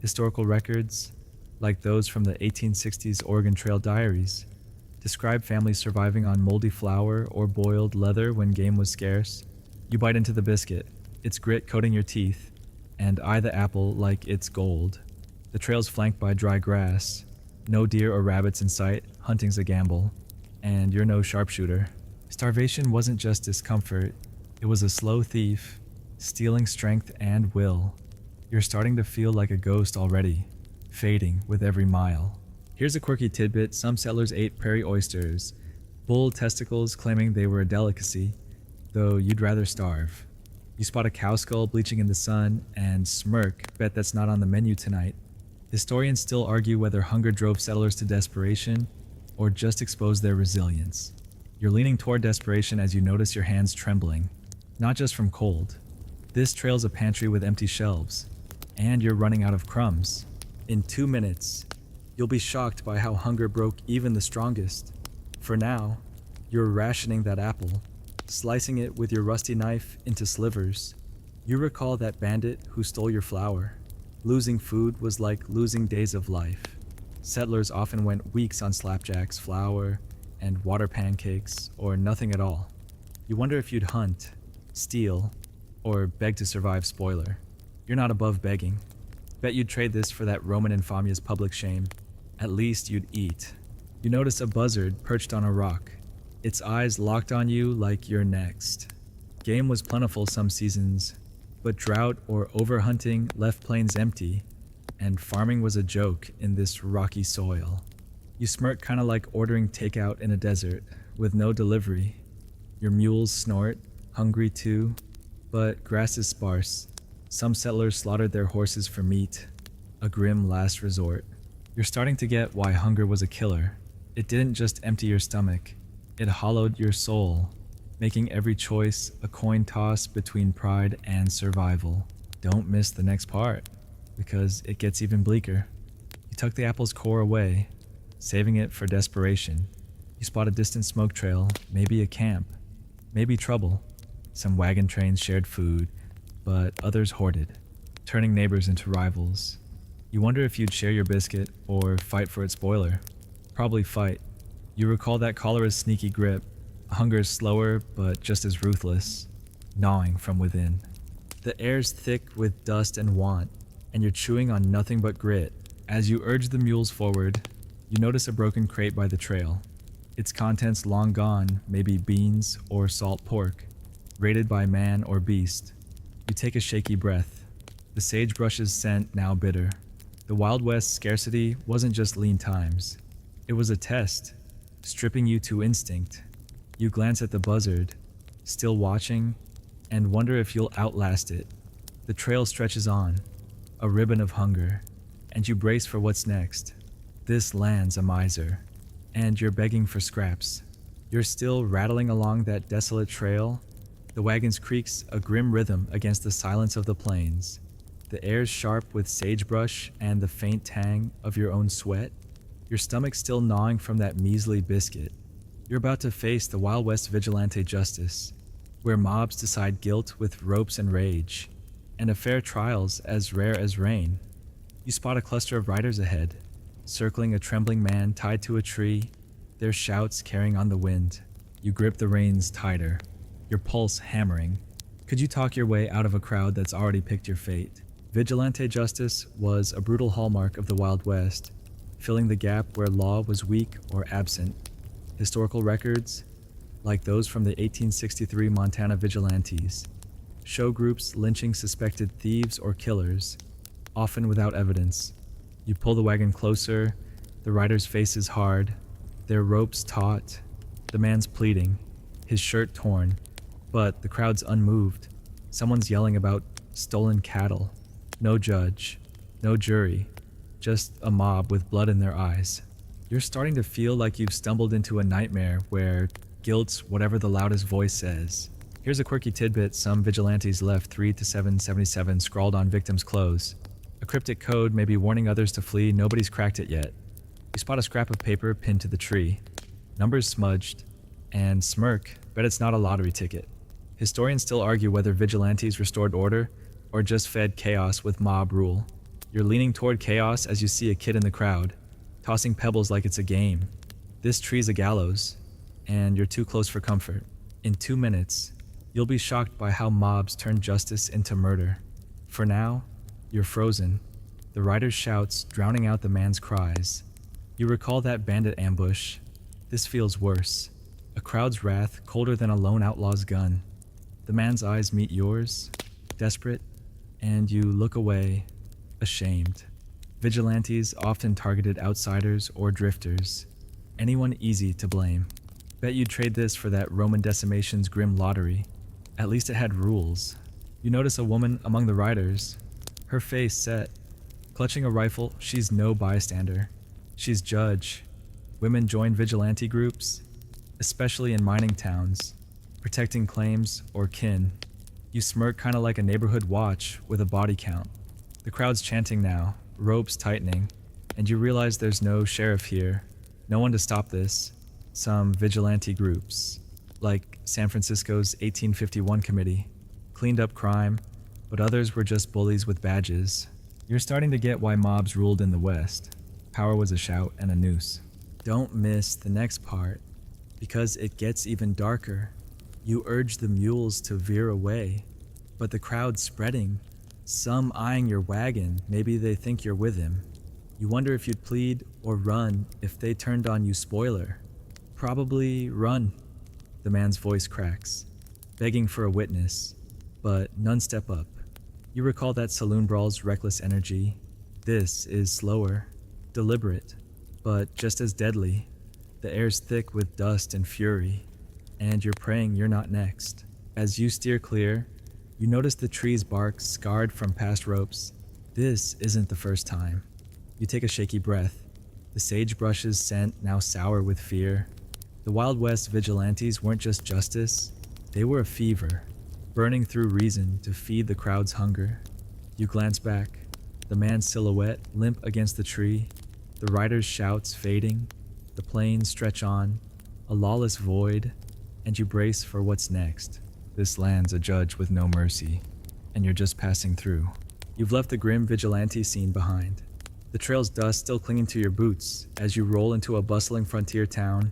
Historical records, like those from the 1860s Oregon Trail diaries, describe families surviving on moldy flour or boiled leather when game was scarce. You bite into the biscuit, its grit coating your teeth, and eye the apple like it's gold. The trail's flanked by dry grass, no deer or rabbits in sight, hunting's a gamble, and you're no sharpshooter. Starvation wasn't just discomfort, it was a slow thief, stealing strength and will. You're starting to feel like a ghost already, fading with every mile. Here's a quirky tidbit: some settlers ate prairie oysters, bull testicles claiming they were a delicacy, though you'd rather starve. You spot a cow skull bleaching in the sun and smirk, bet that's not on the menu tonight. Historians still argue whether hunger drove settlers to desperation or just exposed their resilience. You're leaning toward desperation as you notice your hands trembling, not just from cold. This trail's a pantry with empty shelves, and you're running out of crumbs. In 2 minutes, you'll be shocked by how hunger broke even the strongest. For now, you're rationing that apple, slicing it with your rusty knife into slivers. You recall that bandit who stole your flour. Losing food was like losing days of life. Settlers often went weeks on slapjacks, flour, and water pancakes, or nothing at all. You wonder if you'd hunt, steal, or beg to survive. Spoiler: you're not above begging. Bet you'd trade this for that Roman infamia's public shame. At least you'd eat. You notice a buzzard perched on a rock, its eyes locked on you like you're next. Game was plentiful some seasons, but drought or overhunting left plains empty, and farming was a joke in this rocky soil. You smirk, kinda like ordering takeout in a desert, with no delivery. Your mules snort, hungry too, but grass is sparse. Some settlers slaughtered their horses for meat, a grim last resort. You're starting to get why hunger was a killer. It didn't just empty your stomach, it hollowed your soul, making every choice a coin toss between pride and survival. Don't miss the next part, because it gets even bleaker. You tuck the apple's core away, saving it for desperation. You spot a distant smoke trail, maybe a camp, maybe trouble. Some wagon trains shared food, but others hoarded, turning neighbors into rivals. You wonder if you'd share your biscuit or fight for its spoiler. Probably fight. You recall that cholera's sneaky grip. Hunger is slower, but just as ruthless, gnawing from within. The air's thick with dust and want, and you're chewing on nothing but grit. As you urge the mules forward, you notice a broken crate by the trail. Its contents long gone, maybe beans or salt pork, raided by man or beast. You take a shaky breath, the sagebrush's scent now bitter. The Wild West scarcity wasn't just lean times. It was a test, stripping you to instinct. You glance at the buzzard, still watching, and wonder if you'll outlast it. The trail stretches on, a ribbon of hunger, and you brace for what's next. This land's a miser, and you're begging for scraps. You're still rattling along that desolate trail. The wagon's creaks a grim rhythm against the silence of the plains. The air's sharp with sagebrush and the faint tang of your own sweat. Your stomach still gnawing from that measly biscuit. You're about to face the Wild West vigilante justice, where mobs decide guilt with ropes and rage, and a fair trial's as rare as rain. You spot a cluster of riders ahead, circling a trembling man tied to a tree, their shouts carrying on the wind. You grip the reins tighter, your pulse hammering. Could you talk your way out of a crowd that's already picked your fate? Vigilante justice was a brutal hallmark of the Wild West, filling the gap where law was weak or absent. Historical records, like those from the 1863 Montana vigilantes, show groups lynching suspected thieves or killers, often without evidence. You pull the wagon closer, the rider's face is hard, their ropes taut, the man's pleading, his shirt torn, but the crowd's unmoved. Someone's yelling about stolen cattle. No judge, no jury, just a mob with blood in their eyes. You're starting to feel like you've stumbled into a nightmare where guilt's whatever the loudest voice says. Here's a quirky tidbit: some vigilantes left 3 to 777 scrawled on victims' clothes. A cryptic code may be warning others to flee, nobody's cracked it yet. You spot a scrap of paper pinned to the tree. Numbers smudged, and smirk, bet it's not a lottery ticket. Historians still argue whether vigilantes restored order or just fed chaos with mob rule. You're leaning toward chaos as you see a kid in the crowd, tossing pebbles like it's a game. This tree's a gallows, and you're too close for comfort. In 2 minutes, you'll be shocked by how mobs turn justice into murder. For now, you're frozen, the rider's shouts drowning out the man's cries. You recall that bandit ambush. This feels worse. A crowd's wrath colder than a lone outlaw's gun. The man's eyes meet yours, desperate, and you look away, ashamed. Vigilantes often targeted outsiders or drifters, anyone easy to blame. Bet you'd trade this for that Roman decimation's grim lottery. At least it had rules. You notice a woman among the riders, her face set. Clutching a rifle, she's no bystander. She's judge. Women join vigilante groups, especially in mining towns, protecting claims or kin. You smirk kinda like a neighborhood watch with a body count. The crowd's chanting now, ropes tightening, and you realize there's no sheriff here, no one to stop this. Some vigilante groups, like San Francisco's 1851 committee, cleaned up crime, but others were just bullies with badges. You're starting to get why mobs ruled in the West. Power was a shout and a noose. Don't miss the next part, because it gets even darker. You urge the mules to veer away, but the crowd's spreading, some eyeing your wagon, maybe they think you're with him. You wonder if you'd plead or run if they turned on you. Spoiler. Probably run. The man's voice cracks, begging for a witness, but none step up. You recall that saloon brawl's reckless energy. This is slower, deliberate, but just as deadly. The air's thick with dust and fury, and you're praying you're not next. As you steer clear, you notice the tree's bark scarred from past ropes. This isn't the first time. You take a shaky breath, the sagebrush's scent now sour with fear. The Wild West vigilantes weren't just justice, they were a fever, burning through reason to feed the crowd's hunger. You glance back, the man's silhouette limp against the tree, the rider's shouts fading, the plains stretch on, a lawless void, and you brace for what's next. This land's a judge with no mercy, and you're just passing through. You've left the grim vigilante scene behind, the trail's dust still clinging to your boots as you roll into a bustling frontier town,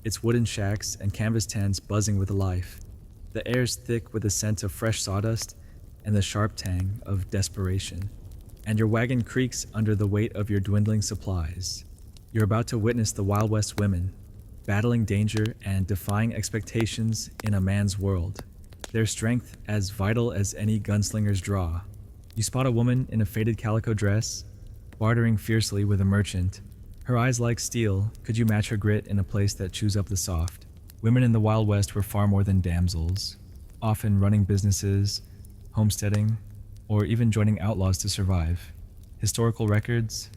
its wooden shacks and canvas tents buzzing with life. The air's thick with the scent of fresh sawdust and the sharp tang of desperation, and your wagon creaks under the weight of your dwindling supplies. You're about to witness the Wild West women, battling danger and defying expectations in a man's world, their strength as vital as any gunslinger's draw. You spot a woman in a faded calico dress, bartering fiercely with a merchant. Her eyes like steel, could you match her grit in a place that chews up the soft? Women in the Wild West were far more than damsels, often running businesses, homesteading, or even joining outlaws to survive. Historical records,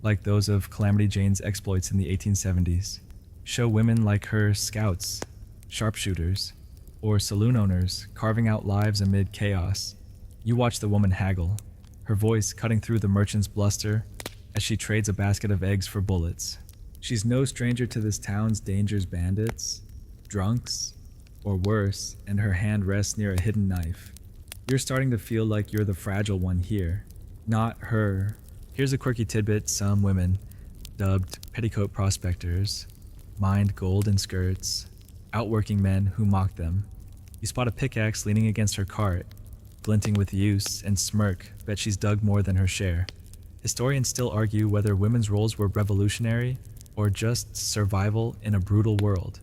like those of Calamity Jane's exploits in the 1870s, show women like her scouts, sharpshooters, or saloon owners carving out lives amid chaos. You watch the woman haggle, her voice cutting through the merchant's bluster as she trades a basket of eggs for bullets. She's no stranger to this town's dangers: bandits, drunks, or worse, and her hand rests near a hidden knife. You're starting to feel like you're the fragile one here, not her. Here's a quirky tidbit: some women, dubbed petticoat prospectors, mined gold in skirts, outworking men who mocked them. You spot a pickaxe leaning against her cart, glinting with use, and smirk, bet she's dug more than her share. Historians still argue whether women's roles were revolutionary or just survival in a brutal world.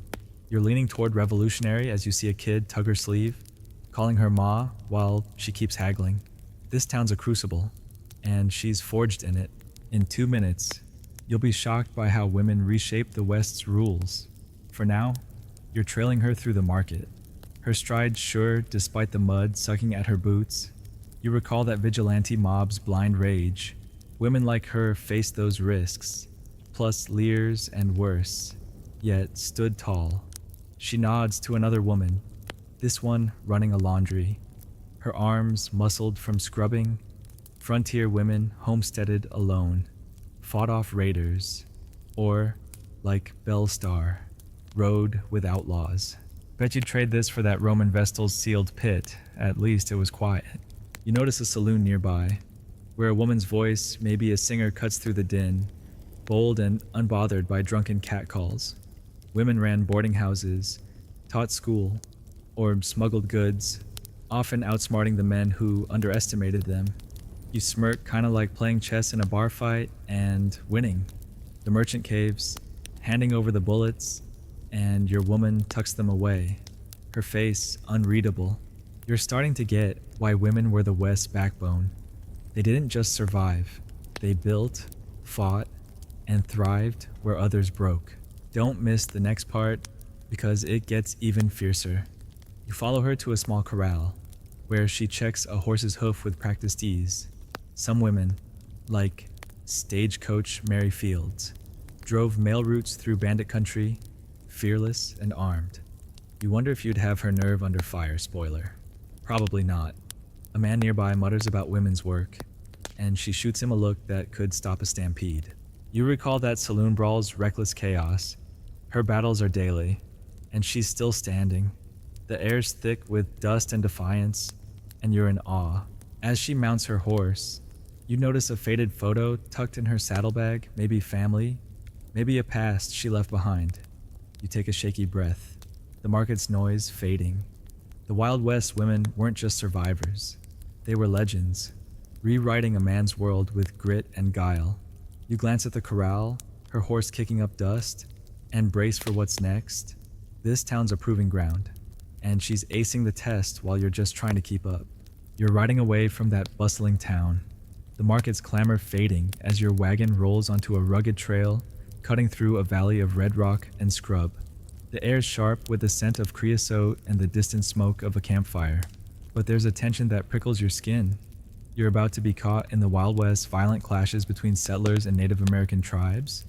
You're leaning toward revolutionary as you see a kid tug her sleeve, calling her ma while she keeps haggling. This town's a crucible, and she's forged in it. In 2 minutes, you'll be shocked by how women reshape the West's rules. For now, you're trailing her through the market, her stride sure despite the mud sucking at her boots. You recall that vigilante mob's blind rage. Women like her faced those risks, plus leers and worse, yet stood tall. She nods to another woman, This one running a laundry, her arms muscled from scrubbing. Frontier women homesteaded alone, fought off raiders, or, like Belstar, rode with outlaws. Bet you'd trade this for that Roman vestal's sealed pit. At least it was quiet. You notice a saloon nearby, where a woman's voice, maybe a singer, cuts through the din, bold and unbothered by drunken catcalls. Women ran boarding houses, taught school, or smuggled goods, often outsmarting the men who underestimated them. You smirk, kinda like playing chess in a bar fight and winning. The merchant caves, handing over the bullets, and your woman tucks them away, her face unreadable. You're starting to get why women were the West's backbone. They didn't just survive, they built, fought, and thrived where others broke. Don't miss the next part, because it gets even fiercer. You follow her to a small corral, where she checks a horse's hoof with practiced ease. Some women, like stagecoach Mary Fields, drove mail routes through bandit country, fearless and armed. You wonder if you'd have her nerve under fire, spoiler. Probably not. A man nearby mutters about women's work, and she shoots him a look that could stop a stampede. You recall that saloon brawl's reckless chaos. Her battles are daily, and she's still standing. The air's thick with dust and defiance, and you're in awe. As she mounts her horse, you notice a faded photo tucked in her saddlebag, maybe family, maybe a past she left behind. You take a shaky breath, the market's noise fading. The Wild West women weren't just survivors. They were legends, rewriting a man's world with grit and guile. You glance at the corral, her horse kicking up dust, and brace for what's next. This town's a proving ground, and she's acing the test while you're just trying to keep up. You're riding away from that bustling town, the market's clamor fading as your wagon rolls onto a rugged trail cutting through a valley of red rock and scrub. The air's sharp with the scent of creosote and the distant smoke of a campfire, but there's a tension that prickles your skin. You're about to be caught in the Wild West's violent clashes between settlers and Native American tribes,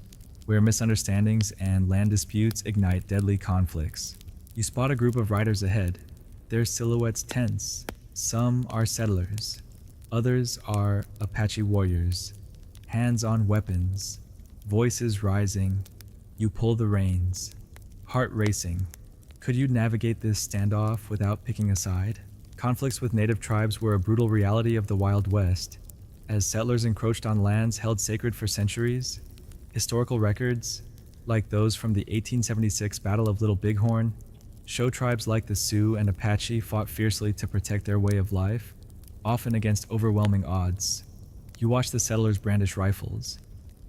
where misunderstandings and land disputes ignite deadly conflicts. You spot a group of riders ahead, their silhouettes tense. Some are settlers, others are Apache warriors, hands on weapons, voices rising. You pull the reins, heart racing. Could you navigate this standoff without picking a side? Conflicts with native tribes were a brutal reality of the Wild West, as settlers encroached on lands held sacred for centuries. Historical records, like those from the 1876 Battle of Little Bighorn, show tribes like the Sioux and Apache fought fiercely to protect their way of life, often against overwhelming odds. You watch the settlers brandish rifles,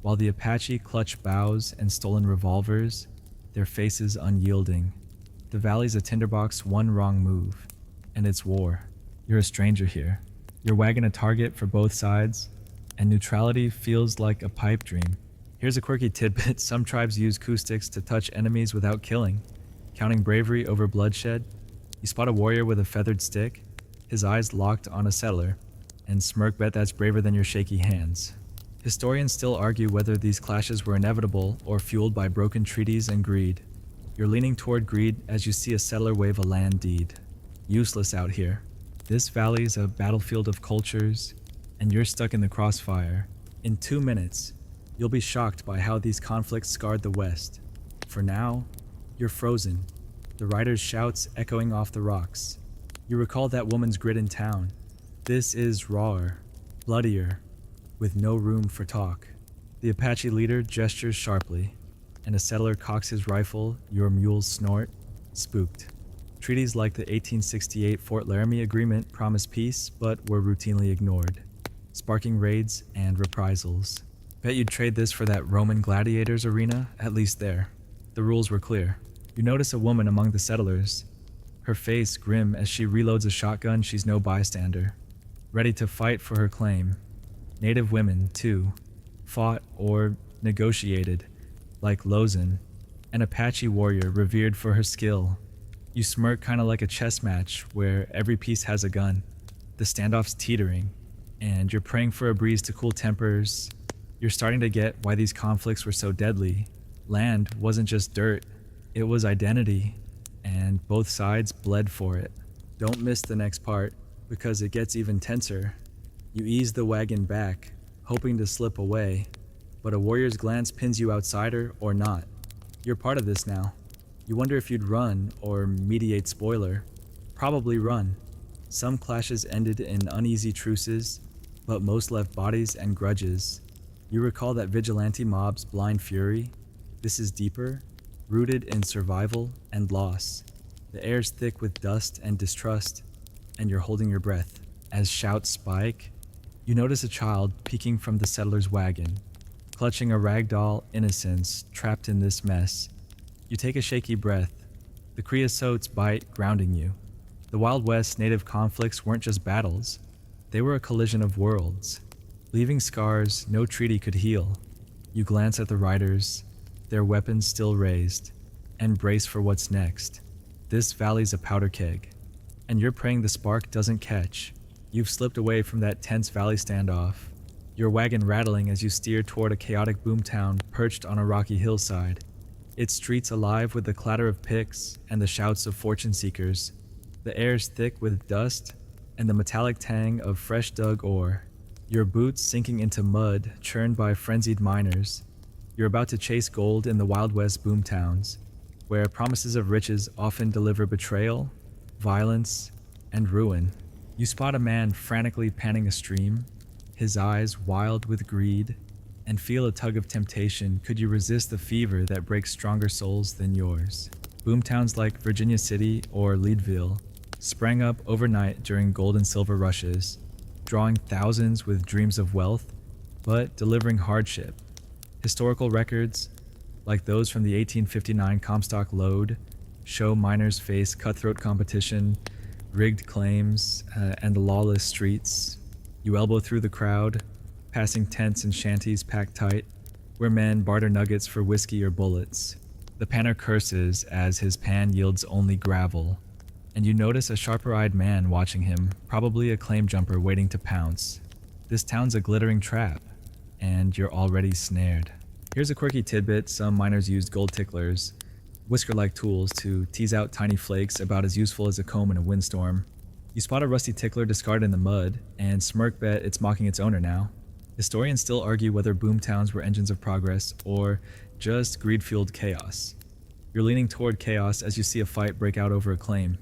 while the Apache clutch bows and stolen revolvers, their faces unyielding. The valley's a tinderbox, one wrong move, and it's war. You're a stranger here. Your wagon a target for both sides, and neutrality feels like a pipe dream. Here's a quirky tidbit: some tribes use coup sticks to touch enemies without killing, counting bravery over bloodshed. You spot a warrior with a feathered stick, his eyes locked on a settler, and smirk, bet that's braver than your shaky hands. Historians still argue whether these clashes were inevitable or fueled by broken treaties and greed. You're leaning toward greed as you see a settler wave a land deed. Useless out here. This valley's a battlefield of cultures, and you're stuck in the crossfire. In 2 minutes, you'll be shocked by how these conflicts scarred the West. For now, you're frozen, the rider's shouts echoing off the rocks. You recall that woman's grit in town. This is rawer, bloodier, with no room for talk. The Apache leader gestures sharply, and a settler cocks his rifle. Your mules snort, spooked. Treaties like the 1868 Fort Laramie Agreement promised peace, but were routinely ignored, sparking raids and reprisals. Bet you'd trade this for that Roman gladiators arena, at least there. The rules were clear. You notice a woman among the settlers, her face grim as she reloads a shotgun. She's no bystander, ready to fight for her claim. Native women, too, fought or negotiated, like Lozin, an Apache warrior revered for her skill. You smirk, kinda like a chess match where every piece has a gun. The standoff's teetering, and you're praying for a breeze to cool tempers. You're starting to get why these conflicts were so deadly. Land wasn't just dirt, it was identity, and and both sides bled for it. Don't miss the next part, because it gets even tenser. You ease the wagon back, hoping to slip away, but a warrior's glance pins you outsider or not. You're part of this now. You wonder if you'd run or mediate spoiler. Probably run. Some clashes ended in uneasy truces, but most left bodies and grudges. You recall that vigilante mob's blind fury? This is deeper, rooted in survival and loss. The air's thick with dust and distrust, and you're holding your breath. As shouts spike, you notice a child peeking from the settler's wagon, clutching a ragdoll innocence trapped in this mess. You take a shaky breath. The creosotes bite, grounding you. The Wild West native conflicts weren't just battles. They were a collision of worlds, leaving scars no treaty could heal. You glance at the riders, their weapons still raised, and brace for what's next. This valley's a powder keg, and you're praying the spark doesn't catch. You've slipped away from that tense valley standoff, your wagon rattling as you steer toward a chaotic boomtown perched on a rocky hillside. Its streets alive with the clatter of picks and the shouts of fortune seekers. The air's thick with dust and the metallic tang of fresh dug ore. Your boots sinking into mud churned by frenzied miners. You're about to chase gold in the Wild West boomtowns, where promises of riches often deliver betrayal, violence, and ruin. You spot a man frantically panning a stream, his eyes wild with greed, and feel a tug of temptation. Could you resist the fever that breaks stronger souls than yours? Boomtowns like Virginia City or Leadville sprang up overnight during gold and silver rushes, drawing thousands with dreams of wealth, but delivering hardship. Historical records, like those from the 1859 Comstock Lode, show miners face cutthroat competition, rigged claims, and the lawless streets. You elbow through the crowd, passing tents and shanties packed tight, where men barter nuggets for whiskey or bullets. The panner curses as his pan yields only gravel, and you notice a sharper-eyed man watching him, probably a claim jumper waiting to pounce. This town's a glittering trap, and you're already snared. Here's a quirky tidbit: some miners used gold ticklers, whisker-like tools, to tease out tiny flakes about as useful as a comb in a windstorm. You spot a rusty tickler discarded in the mud, and smirk bet it's mocking its owner now. Historians still argue whether boomtowns were engines of progress or just greed-fueled chaos. You're leaning toward chaos as you see a fight break out over a claim,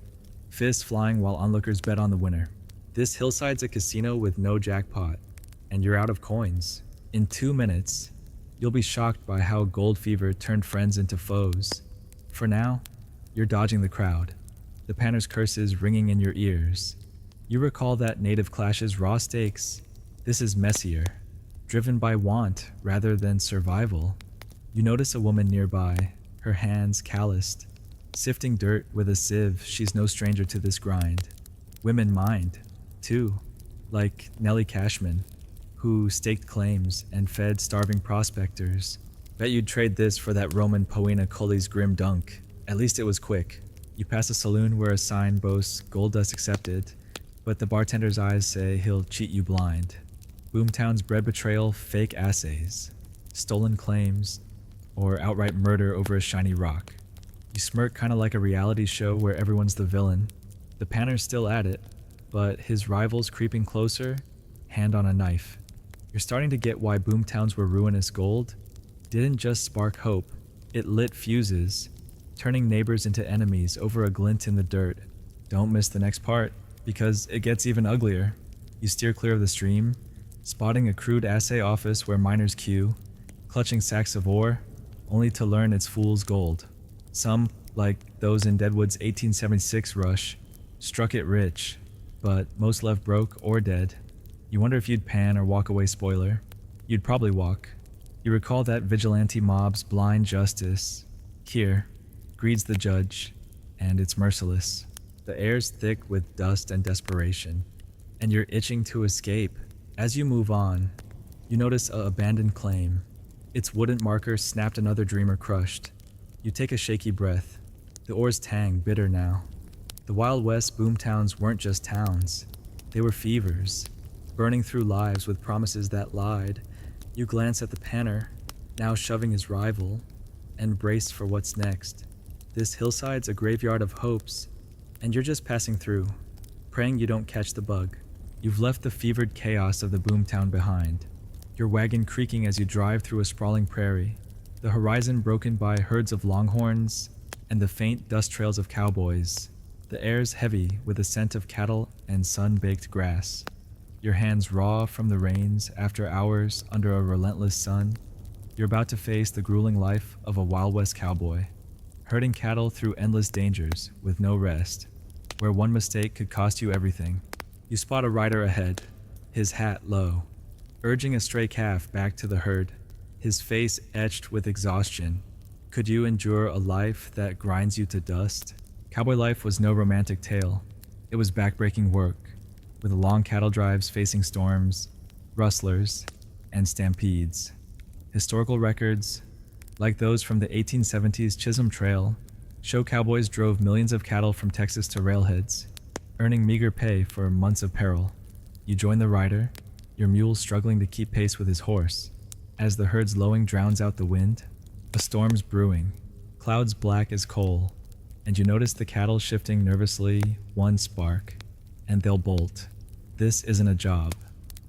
fists flying while onlookers bet on the winner. This hillside's a casino with no jackpot, and you're out of coins. In 2 minutes, you'll be shocked by how gold fever turned friends into foes. For now, you're dodging the crowd, the panner's curses ringing in your ears. You recall that native clash's raw stakes. This is messier, driven by want rather than survival. You notice a woman nearby, her hands calloused, sifting dirt with a sieve. She's no stranger to this grind. Women mind, too, like Nellie Cashman, who staked claims and fed starving prospectors. Bet you'd trade this for that Roman Poena Cully's grim dunk. At least it was quick. You pass a saloon where a sign boasts gold dust accepted, but the bartender's eyes say he'll cheat you blind. Boomtown's bread betrayal, fake assays, stolen claims, or outright murder over a shiny rock. You smirk, kinda like a reality show where everyone's the villain. The panner's still at it, but his rival's creeping closer, hand on a knife. You're starting to get why boomtowns were ruinous. Gold didn't just spark hope, it lit fuses, turning neighbors into enemies over a glint in the dirt. Don't miss the next part, because it gets even uglier. You steer clear of the stream, spotting a crude assay office where miners queue, clutching sacks of ore, only to learn it's fool's gold. Some, like those in Deadwood's 1876 rush, struck it rich, but most left broke or dead. You wonder if you'd pan or walk away. Spoiler, you'd probably walk. You recall that vigilante mob's blind justice. Here, greed's the judge, and it's merciless. The air's thick with dust and desperation, and you're itching to escape. As you move on, you notice an abandoned claim. Its wooden marker snapped, another dreamer crushed. You take a shaky breath. The ore's tang bitter now. The Wild West boomtowns weren't just towns. They were fevers, burning through lives with promises that lied. You glance at the panner, now shoving his rival, and brace for what's next. This hillside's a graveyard of hopes, and you're just passing through, praying you don't catch the bug. You've left the fevered chaos of the boomtown behind, your wagon creaking as you drive through a sprawling prairie, the horizon broken by herds of longhorns and the faint dust trails of cowboys. The air's heavy with the scent of cattle and sun-baked grass. Your hands raw from the rains after hours under a relentless sun. You're about to face the grueling life of a Wild West cowboy, herding cattle through endless dangers with no rest, where one mistake could cost you everything. You spot a rider ahead, his hat low, urging a stray calf back to the herd, his face etched with exhaustion. Could you endure a life that grinds you to dust? Cowboy life was no romantic tale. It was backbreaking work, with long cattle drives facing storms, rustlers, and stampedes. Historical records, like those from the 1870s Chisholm Trail, show cowboys drove millions of cattle from Texas to railheads, earning meager pay for months of peril. You join the rider, your mule struggling to keep pace with his horse. As the herd's lowing drowns out the wind, a storm's brewing, clouds black as coal, and you notice the cattle shifting nervously, one spark, and they'll bolt. This isn't a job,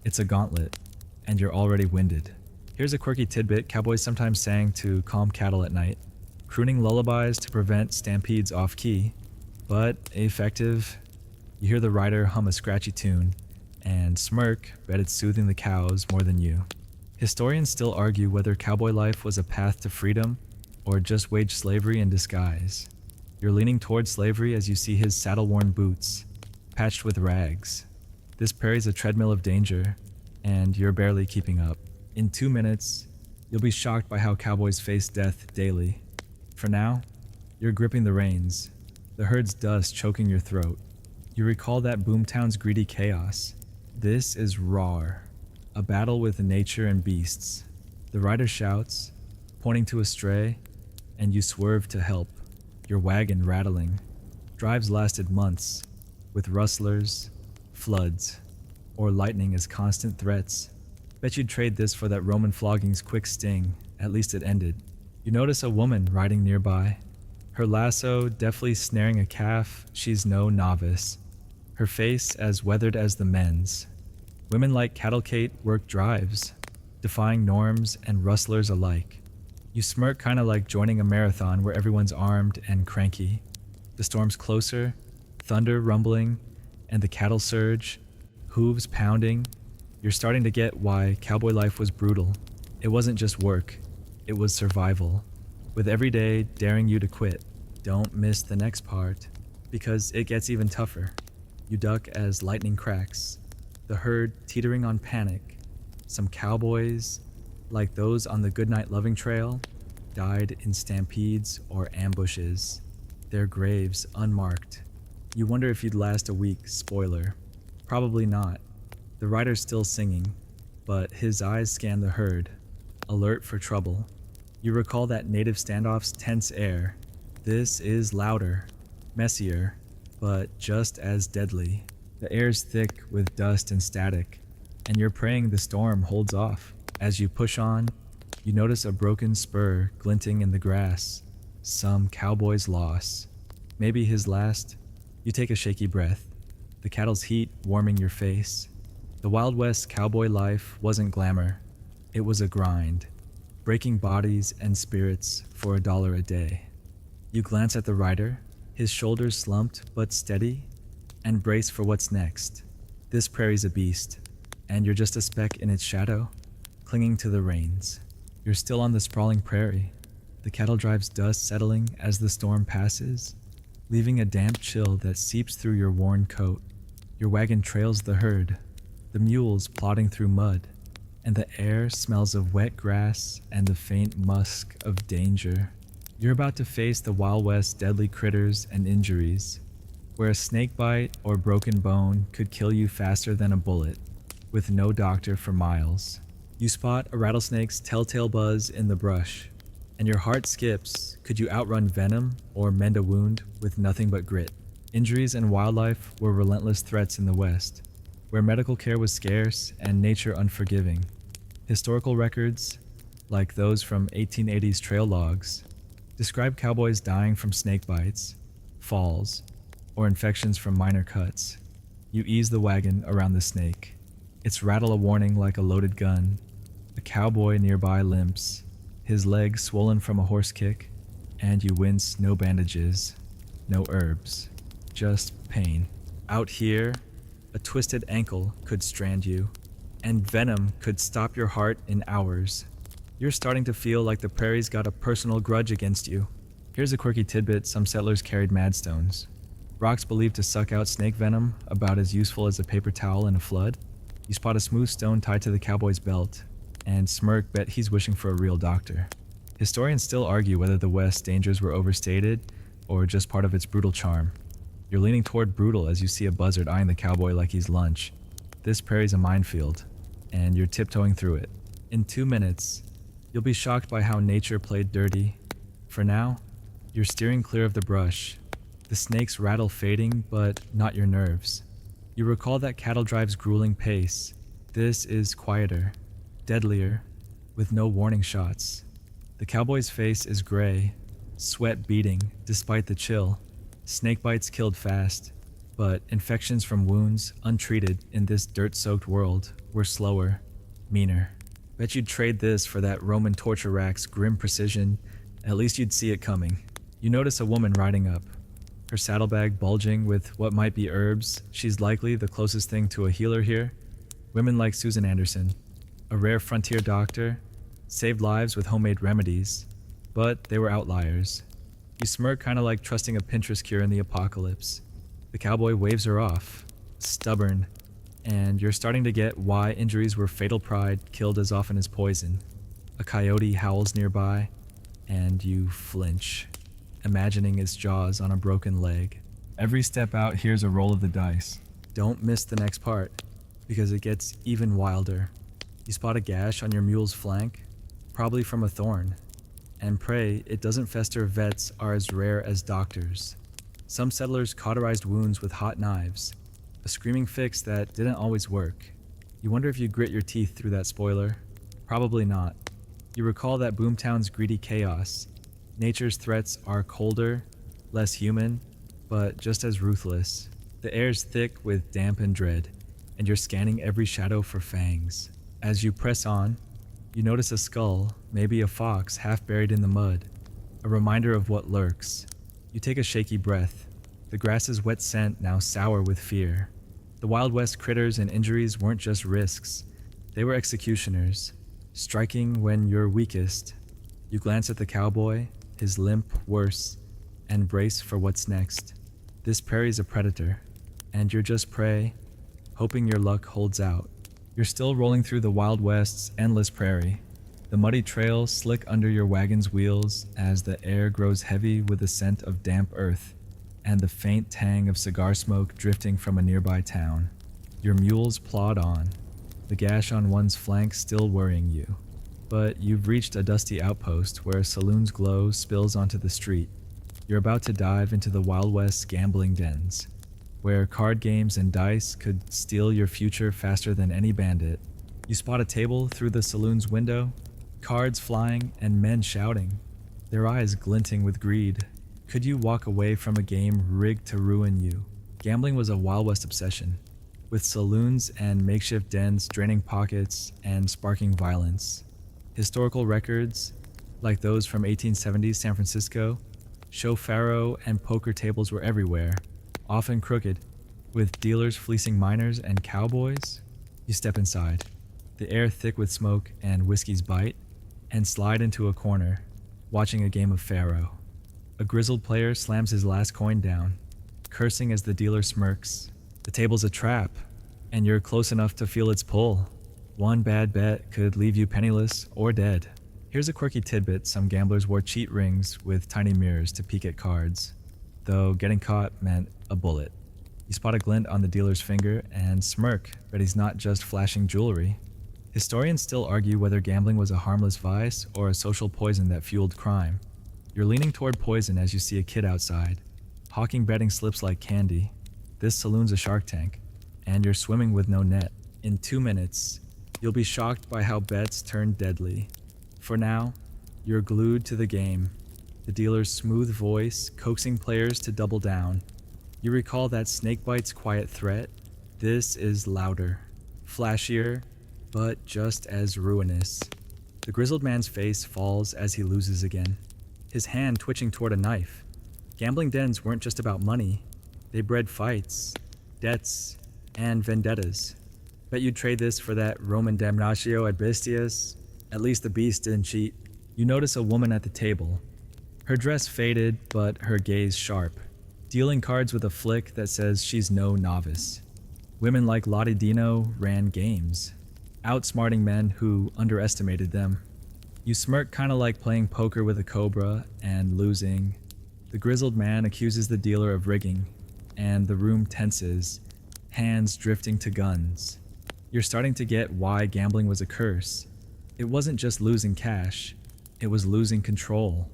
it's a gauntlet, and you're already winded. Here's a quirky tidbit cowboys sometimes sang to calm cattle at night, crooning lullabies to prevent stampedes off-key, but effective. You hear the rider hum a scratchy tune, and smirk, bet it's soothing the cows more than you. Historians still argue whether cowboy life was a path to freedom or just wage slavery in disguise. You're leaning toward slavery as you see his saddle-worn boots, patched with rags. This prairie's a treadmill of danger, and you're barely keeping up. In 2 minutes, you'll be shocked by how cowboys face death daily. For now, you're gripping the reins, the herd's dust choking your throat. You recall that boomtown's greedy chaos. This is roar, a battle with nature and beasts. The rider shouts, pointing to a stray, and you swerve to help, your wagon rattling. Drives lasted months, with rustlers, floods, or lightning as constant threats. Bet you'd trade this for that Roman flogging's quick sting. At least it ended. You notice a woman riding nearby, her lasso deftly snaring a calf. She's no novice, her face as weathered as the men's. Women like Cattlecate work drives, defying norms and rustlers alike. You smirk, kinda like joining a marathon where everyone's armed and cranky. The storm's closer, thunder rumbling, and the cattle surge, hooves pounding. You're starting to get why cowboy life was brutal. It wasn't just work, it was survival, with every day daring you to quit. Don't miss the next part, because it gets even tougher. You duck as lightning cracks, the herd teetering on panic. Some cowboys, like those on the Goodnight Loving Trail, died in stampedes or ambushes, their graves unmarked. You wonder if you'd last a week. Spoiler, probably not. The rider's still singing, but his eyes scan the herd, alert for trouble. You recall that native standoff's tense air. This is louder, messier, but just as deadly. The air's thick with dust and static, and you're praying the storm holds off. As you push on, you notice a broken spur glinting in the grass. Some cowboy's loss. Maybe his last. You take a shaky breath, the cattle's heat warming your face. The Wild West cowboy life wasn't glamour. It was a grind, breaking bodies and spirits for $1 a day. You glance at the rider, his shoulders slumped but steady, and brace for what's next. This prairie's a beast, and you're just a speck in its shadow, clinging to the reins. You're still on the sprawling prairie, the cattle drive's dust settling as the storm passes, leaving a damp chill that seeps through your worn coat. Your wagon trails the herd, the mules plodding through mud, and the air smells of wet grass and the faint musk of danger. You're about to face the Wild West's deadly critters and injuries, where a snake bite or broken bone could kill you faster than a bullet, with no doctor for miles. You spot a rattlesnake's telltale buzz in the brush, and your heart skips. Could you outrun venom or mend a wound with nothing but grit? Injuries and wildlife were relentless threats in the West, where medical care was scarce and nature unforgiving. Historical records, like those from 1880s trail logs, Describe cowboys dying from snake bites, falls, or infections from minor cuts. You ease the wagon around the snake. Its rattle a warning like a loaded gun. A cowboy nearby limps, his leg swollen from a horse kick, and you wince. No bandages, no herbs, just pain. Out here, a twisted ankle could strand you, and venom could stop your heart in hours. You're starting to feel like the prairie's got a personal grudge against you. Here's a quirky tidbit: some settlers carried madstones, rocks believed to suck out snake venom, about as useful as a paper towel in a flood. You spot a smooth stone tied to the cowboy's belt, and Smirk bet he's wishing for a real doctor. Historians still argue whether the West's dangers were overstated or just part of its brutal charm. You're leaning toward brutal as you see a buzzard eyeing the cowboy like he's lunch. This prairie's a minefield, and you're tiptoeing through it. In 2 minutes, you'll be shocked by how nature played dirty. For now, you're steering clear of the brush. The snake's rattle fading, but not your nerves. You recall that cattle drive's grueling pace. This is quieter, deadlier, with no warning shots. The cowboy's face is gray, sweat beading despite the chill. Snake bites killed fast, but infections from wounds, untreated in this dirt-soaked world, were slower, meaner. Bet you'd trade this for that Roman torture rack's grim precision. At least you'd see it coming. You notice a woman riding up, her saddlebag bulging with what might be herbs. She's likely the closest thing to a healer here. Women like Susan Anderson, a rare frontier doctor, saved lives with homemade remedies, but they were outliers. You smirk, kind of like trusting a Pinterest cure in the apocalypse. The cowboy waves her off, stubborn, and you're starting to get why injuries were fatal pride killed as often as poison. A coyote howls nearby, and you flinch, imagining its jaws on a broken leg. Every step out, here's a roll of the dice. Don't miss the next part, because it gets even wilder. You spot a gash on your mule's flank, probably from a thorn, and pray it doesn't fester. Vets are as rare as doctors. Some settlers cauterized wounds with hot knives, a screaming fix that didn't always work. You wonder if you grit your teeth through that spoiler. Probably not. You recall that Boomtown's greedy chaos. Nature's threats are colder, less human, but just as ruthless. The air's thick with damp and dread, and you're scanning every shadow for fangs. As you press on, you notice a skull, maybe a fox half buried in the mud, a reminder of what lurks. You take a shaky breath, the grass's wet scent now sour with fear. The Wild West critters and injuries weren't just risks, they were executioners, striking when you're weakest. You glance at the cowboy, his limp worse, and brace for what's next. This prairie's a predator, and you're just prey, hoping your luck holds out. You're still rolling through the Wild West's endless prairie, the muddy trail slick under your wagon's wheels as the air grows heavy with the scent of damp earth and the faint tang of cigar smoke drifting from a nearby town. Your mules plod on, the gash on one's flank still worrying you. But you've reached a dusty outpost where a saloon's glow spills onto the street. You're about to dive into the Wild West's gambling dens, where card games and dice could steal your future faster than any bandit. You spot a table through the saloon's window, cards flying and men shouting, their eyes glinting with greed. Could you walk away from a game rigged to ruin you? Gambling was a Wild West obsession, with saloons and makeshift dens draining pockets and sparking violence. Historical records, like those from 1870s San Francisco, show faro and poker tables were everywhere, often crooked, with dealers fleecing miners and cowboys. You step inside, the air thick with smoke and whiskey's bite, and slide into a corner, watching a game of faro. A grizzled player slams his last coin down, cursing as the dealer smirks. The table's a trap, and you're close enough to feel its pull. One bad bet could leave you penniless or dead. Here's a quirky tidbit: some gamblers wore cheat rings with tiny mirrors to peek at cards, though getting caught meant a bullet. You spot a glint on the dealer's finger and smirk, but he's not just flashing jewelry. Historians still argue whether gambling was a harmless vice or a social poison that fueled crime. You're leaning toward poison as you see a kid outside, hawking betting slips like candy. This saloon's a shark tank, and you're swimming with no net. In 2 minutes, you'll be shocked by how bets turn deadly. For now, you're glued to the game, the dealer's smooth voice coaxing players to double down. You recall that snakebite's quiet threat. This is louder, flashier, but just as ruinous. The grizzled man's face falls as he loses again, his hand twitching toward a knife. Gambling dens weren't just about money. They bred fights, debts, and vendettas. Bet you'd trade this for that Roman damnatio ad bestias. At least the beast didn't cheat. You notice a woman at the table. Her dress faded, but her gaze sharp, dealing cards with a flick that says she's no novice. Women like Lottie Dino ran games, outsmarting men who underestimated them. You smirk, kinda like playing poker with a cobra and losing. The grizzled man accuses the dealer of rigging, and the room tenses, hands drifting to guns. You're starting to get why gambling was a curse. It wasn't just losing cash, it was losing control.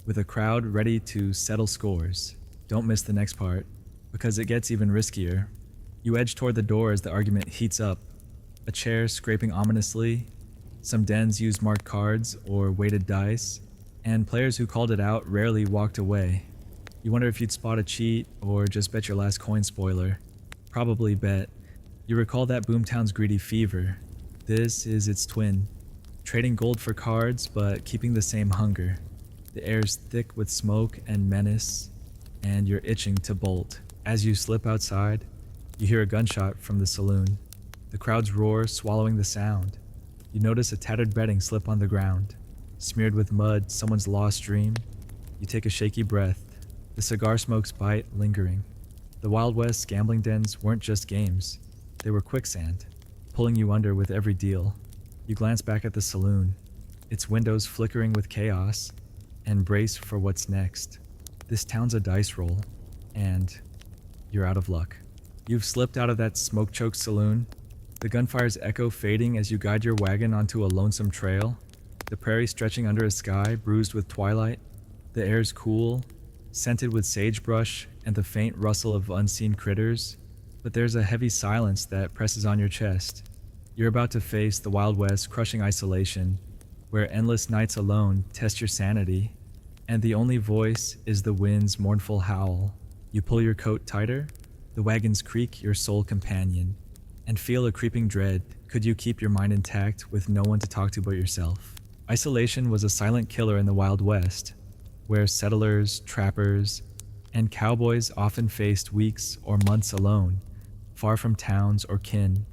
With a crowd ready to settle scores. Don't miss the next part, because it gets even riskier. You edge toward the door as the argument heats up, a chair scraping ominously. Some dens used marked cards or weighted dice, and players who called it out rarely walked away. You wonder if you'd spot a cheat or just bet your last coin spoiler. Probably bet. You recall that Boomtown's greedy fever. This is its twin. Trading gold for cards, but keeping the same hunger. The air's thick with smoke and menace, and you're itching to bolt. As you slip outside, you hear a gunshot from the saloon. The crowd's roar swallowing the sound. You notice a tattered bedding slip on the ground. Smeared with mud, someone's lost dream. You take a shaky breath, the cigar smoke's bite lingering. The Wild West gambling dens weren't just games. They were quicksand, pulling you under with every deal. You glance back at the saloon, its windows flickering with chaos, and brace for what's next. This town's a dice roll, and you're out of luck. You've slipped out of that smoke-choked saloon, the gunfire's echo fading as you guide your wagon onto a lonesome trail, the prairie stretching under a sky bruised with twilight. The air's cool, scented with sagebrush and the faint rustle of unseen critters, but there's a heavy silence that presses on your chest. You're about to face the Wild West crushing isolation, where endless nights alone test your sanity, and the only voice is the wind's mournful howl. You pull your coat tighter, the wagon's creak your sole companion, and feel a creeping dread. Could you keep your mind intact with no one to talk to but yourself? Isolation was a silent killer in the Wild West, where settlers, trappers, and cowboys often faced weeks or months alone, far from towns or kin.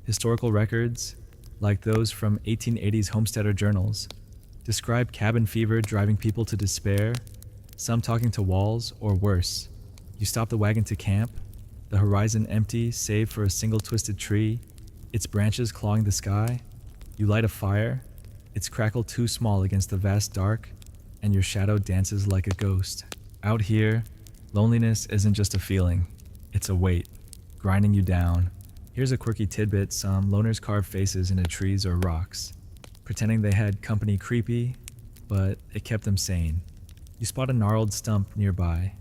Historical records, like those from 1880s homesteader journals, describe cabin fever driving people to despair, some talking to walls or worse. You stop the wagon to camp, the horizon empty save for a single twisted tree, its branches clawing the sky. You light a fire, its crackle too small against the vast dark, and your shadow dances like a ghost. Out here, loneliness isn't just a feeling, it's a weight, grinding you down. Here's a quirky tidbit: some loners carve faces into trees or rocks, pretending they had company. Creepy, but it kept them sane. You spot a gnarled stump nearby,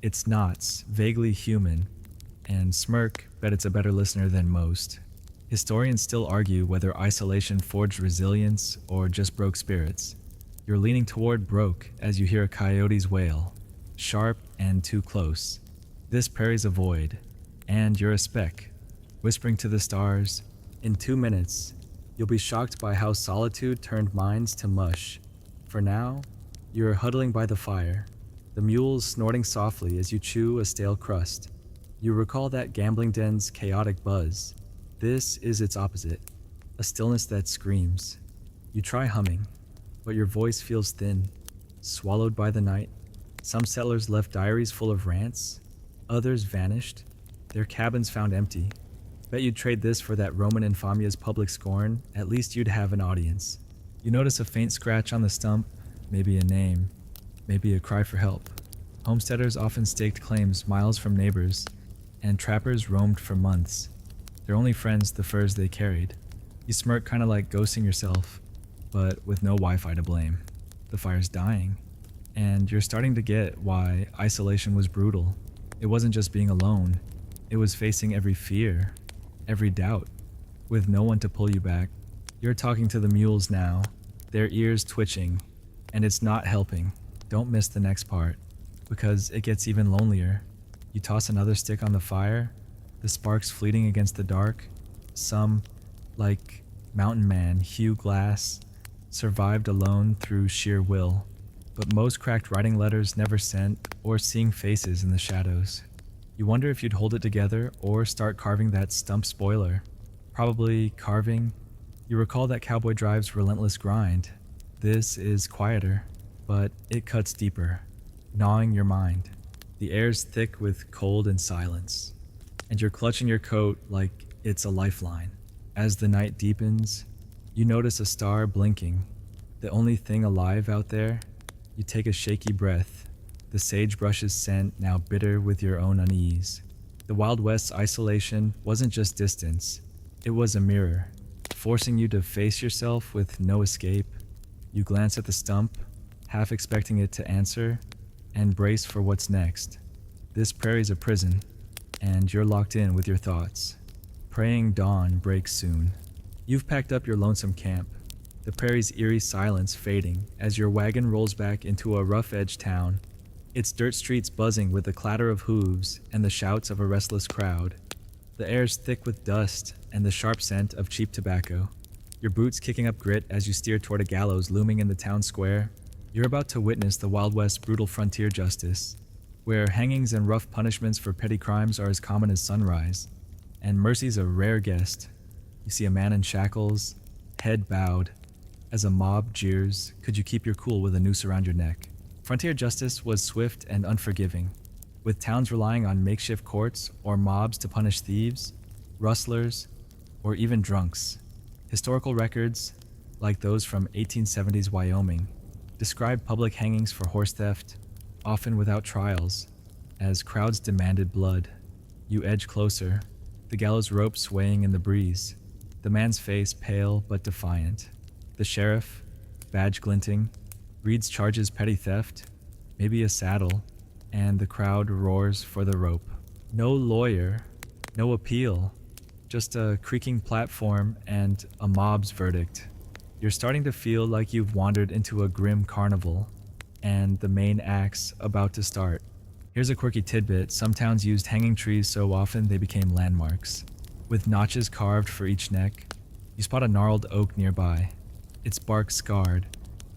its knots vaguely human, and smirk, bet it's a better listener than most. Historians still argue whether isolation forged resilience or just broke spirits. You're leaning toward broke as you hear a coyote's wail, sharp and too close. This prairie's a void, and you're a speck, whispering to the stars. In 2 minutes, you'll be shocked by how solitude turned minds to mush. For now, you're huddling by the fire, the mules snorting softly as you chew a stale crust. You recall that gambling den's chaotic buzz. This is its opposite, a stillness that screams. You try humming, but your voice feels thin, swallowed by the night. Some settlers left diaries full of rants, others vanished, their cabins found empty. Bet you'd trade this for that Roman infamia's public scorn. At least you'd have an audience. You notice a faint scratch on the stump, maybe a name, maybe a cry for help. Homesteaders often staked claims miles from neighbors, and trappers roamed for months. Their only friends the furs they carried. You smirk, kinda like ghosting yourself, but with no Wi-Fi to blame. The fire's dying, and you're starting to get why isolation was brutal. It wasn't just being alone, it was facing every fear, every doubt, with no one to pull you back. You're talking to the mules now, their ears twitching, and it's not helping. Don't miss the next part, because it gets even lonelier. You toss another stick on the fire, the sparks fleeting against the dark. Some, like mountain man Hugh Glass, survived alone through sheer will, but most cracked writing letters never sent or seeing faces in the shadows. You wonder if you'd hold it together or start carving that stump spoiler. Probably carving. You recall that Cowboy Drive's relentless grind. This is quieter, but it cuts deeper, gnawing your mind. The air's thick with cold and silence, and you're clutching your coat like it's a lifeline. As the night deepens, you notice a star blinking, the only thing alive out there. You take a shaky breath, the sagebrush's scent now bitter with your own unease. The Wild West's isolation wasn't just distance, it was a mirror, forcing you to face yourself with no escape. You glance at the stump, half expecting it to answer, and brace for what's next. This prairie's a prison, and you're locked in with your thoughts, praying dawn breaks soon. You've packed up your lonesome camp, the prairie's eerie silence fading as your wagon rolls back into a rough-edged town, its dirt streets buzzing with the clatter of hooves and the shouts of a restless crowd. The air's thick with dust and the sharp scent of cheap tobacco. Your boots kicking up grit as you steer toward a gallows looming in the town square. You're about to witness the Wild West's brutal frontier justice, where hangings and rough punishments for petty crimes are as common as sunrise, and mercy's a rare guest. You see a man in shackles, head bowed, as a mob jeers, "Could you keep your cool with a noose around your neck?" Frontier justice was swift and unforgiving, with towns relying on makeshift courts or mobs to punish thieves, rustlers, or even drunks. Historical records, like those from 1870s Wyoming, describe public hangings for horse theft, often without trials, as crowds demanded blood. You edge closer, the gallows rope swaying in the breeze, the man's face pale but defiant. The sheriff, badge glinting, reads charges petty theft, maybe a saddle, and the crowd roars for the rope. No lawyer, no appeal, just a creaking platform and a mob's verdict. You're starting to feel like you've wandered into a grim carnival, and the main act's about to start. Here's a quirky tidbit: some towns used hanging trees so often they became landmarks, with notches carved for each neck. You spot a gnarled oak nearby, its bark scarred,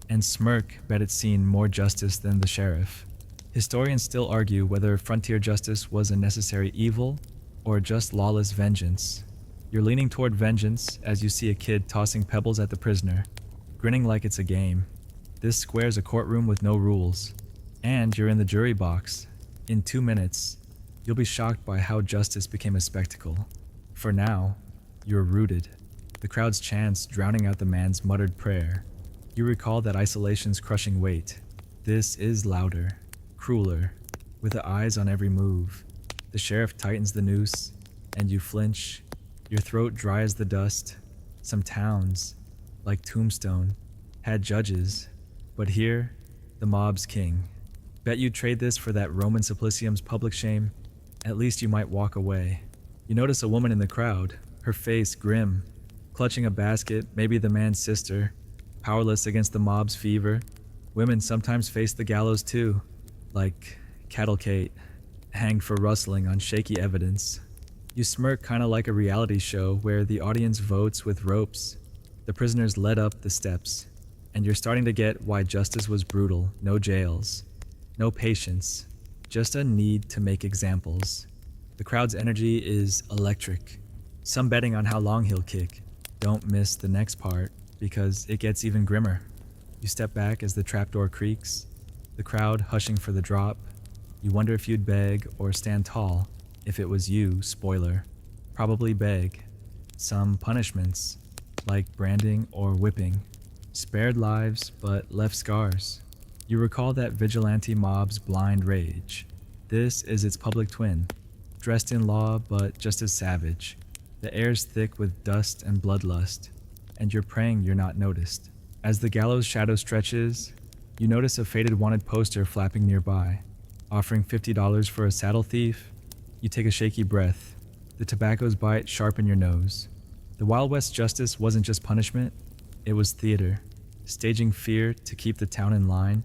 and Smirk bet it's seen more justice than the sheriff. Historians still argue whether frontier justice was a necessary evil or just lawless vengeance. You're leaning toward vengeance as you see a kid tossing pebbles at the prisoner, grinning like it's a game. This square's a courtroom with no rules, and you're in the jury box. In 2 minutes, you'll be shocked by how justice became a spectacle. For now, you're rooted, the crowd's chants drowning out the man's muttered prayer. You recall that isolation's crushing weight. This is louder, crueler, with the eyes on every move. The sheriff tightens the noose, and you flinch. Your throat dry as the dust. Some towns, like Tombstone, had judges, but here, the mob's king. Bet you'd trade this for that Roman Simplicium's public shame. At least you might walk away. You notice a woman in the crowd, her face grim, clutching a basket, maybe the man's sister, powerless against the mob's fever. Women sometimes face the gallows too, like Cattle Kate, hanged for rustling on shaky evidence. You smirk kinda like a reality show where the audience votes with ropes. The prisoners led up the steps, and you're starting to get why justice was brutal. No jails, no patience, just a need to make examples. The crowd's energy is electric, some betting on how long he'll kick. Don't miss the next part, because it gets even grimmer. You step back as the trapdoor creaks, the crowd hushing for the drop. You wonder if you'd beg or stand tall. If it was you, spoiler, probably beg. Some punishments, like branding or whipping, spared lives but left scars. You recall that vigilante mob's blind rage. This is its public twin, dressed in law but just as savage. The air's thick with dust and bloodlust, and you're praying you're not noticed. As the gallows shadow stretches, you notice a faded wanted poster flapping nearby, offering $50 for a saddle thief. You take a shaky breath, the tobacco's bite sharp in your nose. The Wild West justice wasn't just punishment, it was theater, staging fear to keep the town in line.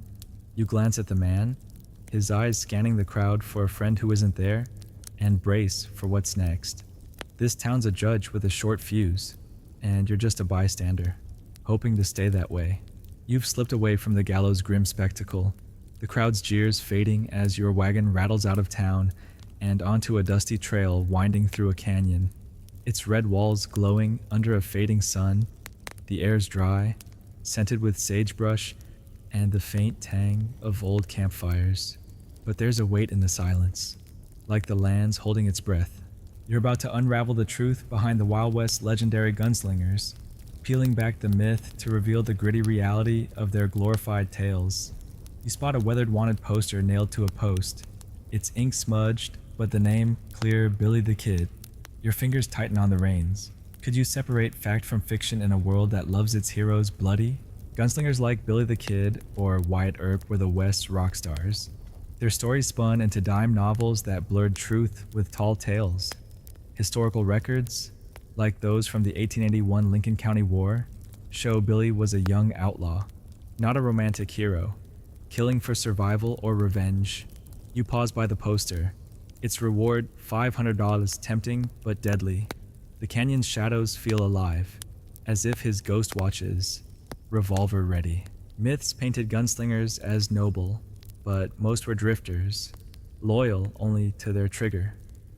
You glance at the man, his eyes scanning the crowd for a friend who isn't there, and brace for what's next. This town's a judge with a short fuse, and you're just a bystander, hoping to stay that way. You've slipped away from the gallows' grim spectacle, the crowd's jeers fading as your wagon rattles out of town and onto a dusty trail winding through a canyon. Its red walls glowing under a fading sun, the air's dry, scented with sagebrush and the faint tang of old campfires. But there's a weight in the silence, like the land's holding its breath. You're about to unravel the truth behind the Wild West legendary gunslingers, peeling back the myth to reveal the gritty reality of their glorified tales. You spot a weathered wanted poster nailed to a post. It's ink smudged, but the name clear: Billy the Kid. Your fingers tighten on the reins. Could you separate fact from fiction in a world that loves its heroes bloody? Gunslingers like Billy the Kid or Wyatt Earp were the West's rock stars. Their stories spun into dime novels that blurred truth with tall tales. Historical records, like those from the 1881 Lincoln County War, show Billy was a young outlaw, not a romantic hero, killing for survival or revenge. You pause by the poster. Its reward, $500, tempting but deadly. The canyon's shadows feel alive, as if his ghost watches, revolver ready. Myths painted gunslingers as noble, but most were drifters, loyal only to their trigger.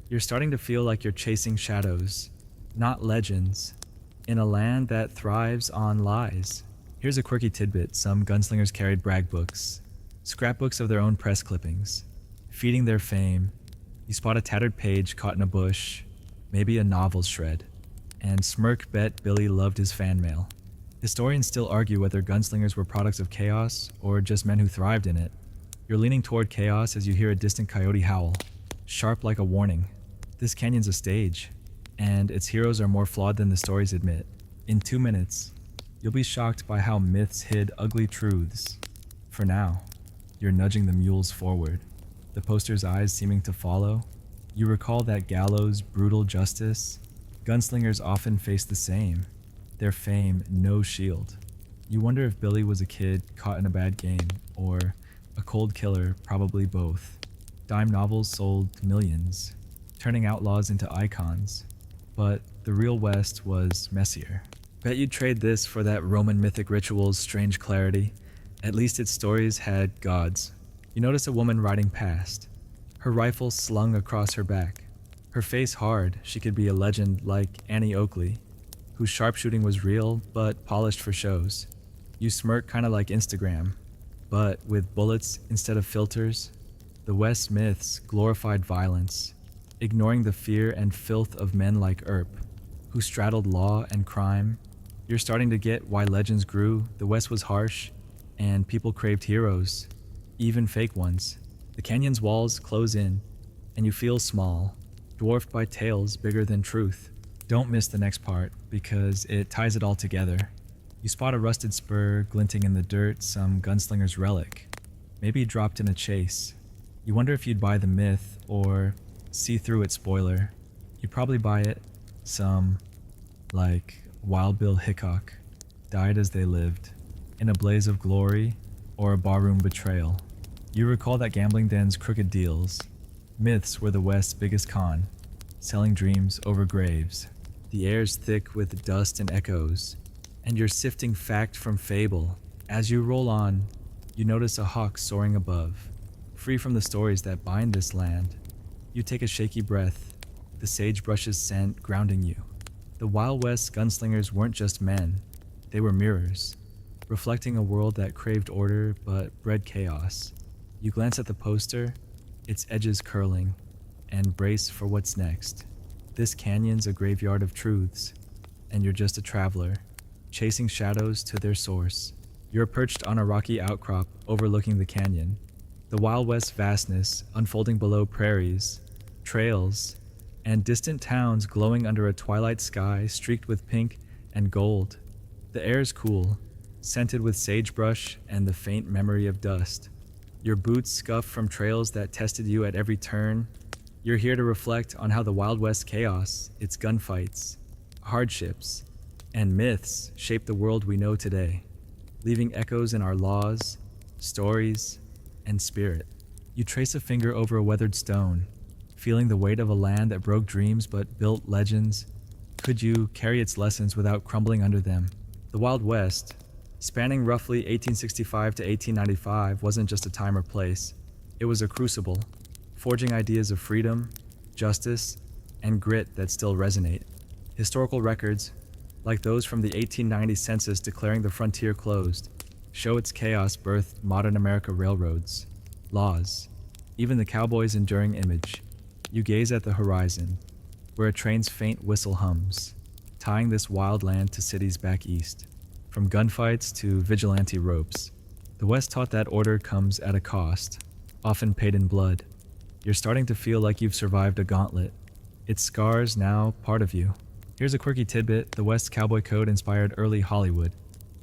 You're starting to feel like you're chasing shadows, not legends, in a land that thrives on lies. Here's a quirky tidbit: some gunslingers carried brag books, scrapbooks of their own press clippings, feeding their fame. You spot a tattered page caught in a bush, maybe a novel's shred, and smirk bet Billy loved his fan mail. Historians still argue whether gunslingers were products of chaos or just men who thrived in it. You're leaning toward chaos as you hear a distant coyote howl, sharp like a warning. This canyon's a stage, and its heroes are more flawed than the stories admit. In 2 minutes, you'll be shocked by how myths hid ugly truths. For now, you're nudging the mules forward, the poster's eyes seeming to follow. You recall that gallows' brutal justice. Gunslingers often face the same, their fame no shield. You wonder if Billy was a kid caught in a bad game, or a cold killer, probably both. Dime novels sold millions, turning outlaws into icons, but the real West was messier. Bet you'd trade this for that Roman mythic ritual's strange clarity. At least its stories had gods. You notice a woman riding past, her rifle slung across her back. Her face hard, she could be a legend like Annie Oakley, whose sharpshooting was real but polished for shows. You smirk kinda like Instagram, but with bullets instead of filters. The West myths glorified violence, ignoring the fear and filth of men like Earp, who straddled law and crime. You're starting to get why legends grew. The West was harsh, and people craved heroes, even fake ones. The canyon's walls close in, and you feel small, dwarfed by tales bigger than truth. Don't miss the next part, because it ties it all together. You spot a rusted spur glinting in the dirt, some gunslinger's relic, maybe dropped in a chase. You wonder if you'd buy the myth or see through its spoiler. You'd probably buy it. Some, like Wild Bill Hickok, died as they lived, in a blaze of glory or a barroom betrayal. You recall that gambling den's crooked deals. Myths were the West's biggest con, selling dreams over graves. The air's thick with dust and echoes, and you're sifting fact from fable. As you roll on, you notice a hawk soaring above, free from the stories that bind this land. You take a shaky breath, the sagebrush's scent grounding you. The Wild West gunslingers weren't just men, they were mirrors, reflecting a world that craved order but bred chaos. You glance at the poster, its edges curling, and brace for what's next. This canyon's a graveyard of truths, and you're just a traveler, chasing shadows to their source. You're perched on a rocky outcrop overlooking the canyon, the Wild West vastness unfolding below prairies, trails, and distant towns glowing under a twilight sky streaked with pink and gold. The air's cool, scented with sagebrush and the faint memory of dust. Your boots scuff from trails that tested you at every turn. You're here to reflect on how the Wild West chaos, its gunfights, hardships, and myths shaped the world we know today, leaving echoes in our laws, stories, and spirit. You trace a finger over a weathered stone, feeling the weight of a land that broke dreams but built legends. Could you carry its lessons without crumbling under them? The Wild West, spanning roughly 1865 to 1895, wasn't just a time or place. It was a crucible, forging ideas of freedom, justice, and grit that still resonate. Historical records, like those from the 1890 census declaring the frontier closed, show its chaos birthed modern America railroads, laws, even the cowboy's enduring image. You gaze at the horizon, where a train's faint whistle hums, tying this wild land to cities back east. From gunfights to vigilante ropes, the West taught that order comes at a cost, often paid in blood. You're starting to feel like you've survived a gauntlet, its scars now part of you. Here's a quirky tidbit: the West Cowboy Code inspired early Hollywood,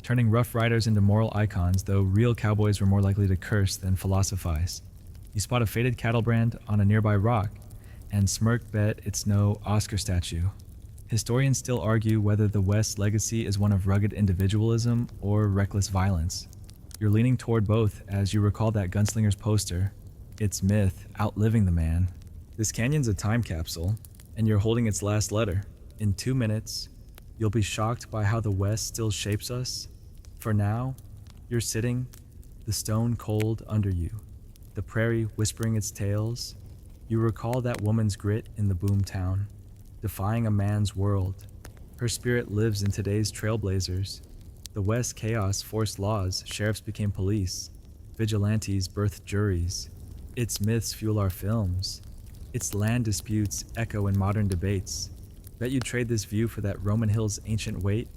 turning Rough Riders into moral icons, though real cowboys were more likely to curse than philosophize. You spot a faded cattle brand on a nearby rock, and smirk bet it's no Oscar statue. Historians still argue whether the West's legacy is one of rugged individualism or reckless violence. You're leaning toward both as you recall that gunslinger's poster, its myth outliving the man. This canyon's a time capsule, and you're holding its last letter. In 2 minutes, you'll be shocked by how the West still shapes us. For now, you're sitting, the stone cold under you, the prairie whispering its tales. You recall that woman's grit in the boom town, defying a man's world. Her spirit lives in today's trailblazers. The West's chaos forced laws, sheriffs became police, vigilantes birthed juries. Its myths fuel our films. Its land disputes echo in modern debates. Bet you'd trade this view for that Roman hill's ancient weight,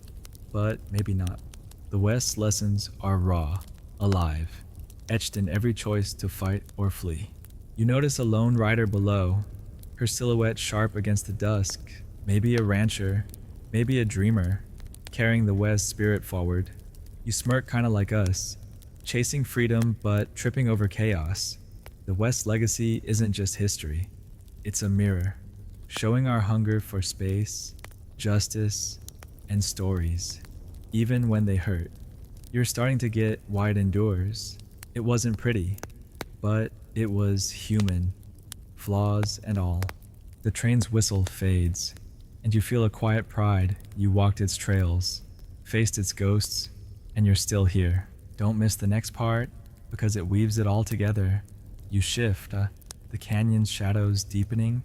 but maybe not. The West's lessons are raw, alive, etched in every choice to fight or flee. You notice a lone rider below, her silhouette sharp against the dusk, maybe a rancher, maybe a dreamer, carrying the West's spirit forward. You smirk kinda like us, chasing freedom but tripping over chaos. The West's legacy isn't just history, it's a mirror, showing our hunger for space, justice, and stories, even when they hurt. You're starting to get why it endures. It wasn't pretty, but it was human, flaws and all. The train's whistle fades, and you feel a quiet pride. You walked its trails, faced its ghosts, and you're still here. Don't miss the next part, because it weaves it all together. You shift, the canyon's shadows deepening,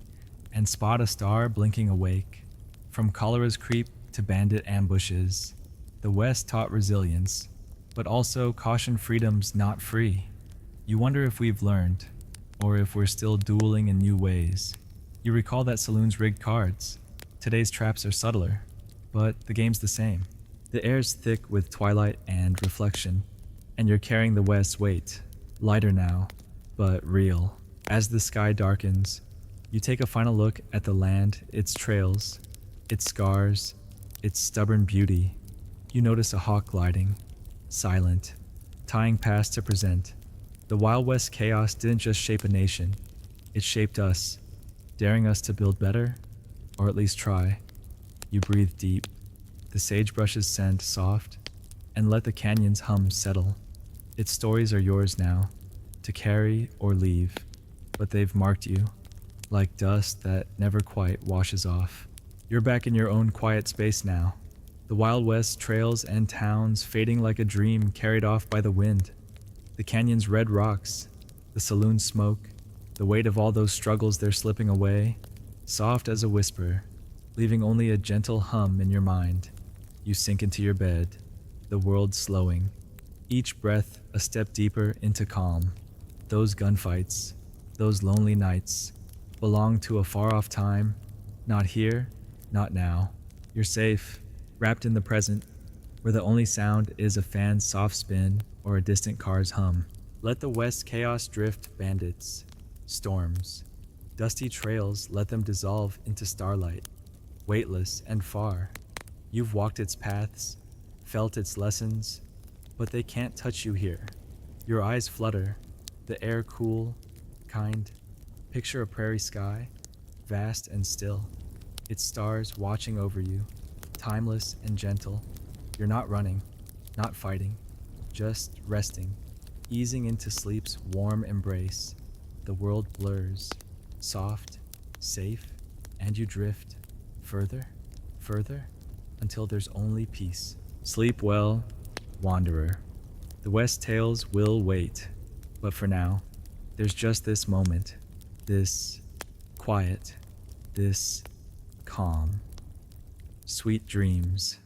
and spot a star blinking awake. From cholera's creep to bandit ambushes, the West taught resilience, but also cautioned freedom's not free. You wonder if we've learned, or if we're still dueling in new ways. You recall that saloons rigged cards. Today's traps are subtler, but the game's the same. The air's thick with twilight and reflection, and you're carrying the West's weight, lighter now, but real. As the sky darkens, you take a final look at the land, its trails, its scars, its stubborn beauty. You notice a hawk gliding, silent, tying past to present. The Wild West chaos didn't just shape a nation, it shaped us, daring us to build better, or at least try. You breathe deep, the sagebrush's scent soft, and let the canyon's hum settle. Its stories are yours now, to carry or leave, but they've marked you, like dust that never quite washes off. You're back in your own quiet space now, the Wild West trails and towns fading like a dream carried off by the wind. The canyon's red rocks, the saloon smoke, the weight of all those struggles they're slipping away, soft as a whisper, leaving only a gentle hum in your mind. You sink into your bed, the world slowing, each breath a step deeper into calm. Those gunfights, those lonely nights, belong to a far-off time, not here, not now. You're safe, wrapped in the present, where the only sound is a fan's soft spin or a distant car's hum. Let the West chaos drift bandits, storms, dusty trails, let them dissolve into starlight, weightless and far. You've walked its paths, felt its lessons, but they can't touch you here. Your eyes flutter, the air cool, kind. Picture a prairie sky, vast and still, its stars watching over you, timeless and gentle. You're not running, not fighting, just resting, Easing into sleep's warm embrace, the world blurs, soft, safe, and you drift further, further, until there's only peace. Sleep well, wanderer. The West Tales will wait, but for now, there's just this moment, this quiet, this calm. Sweet dreams.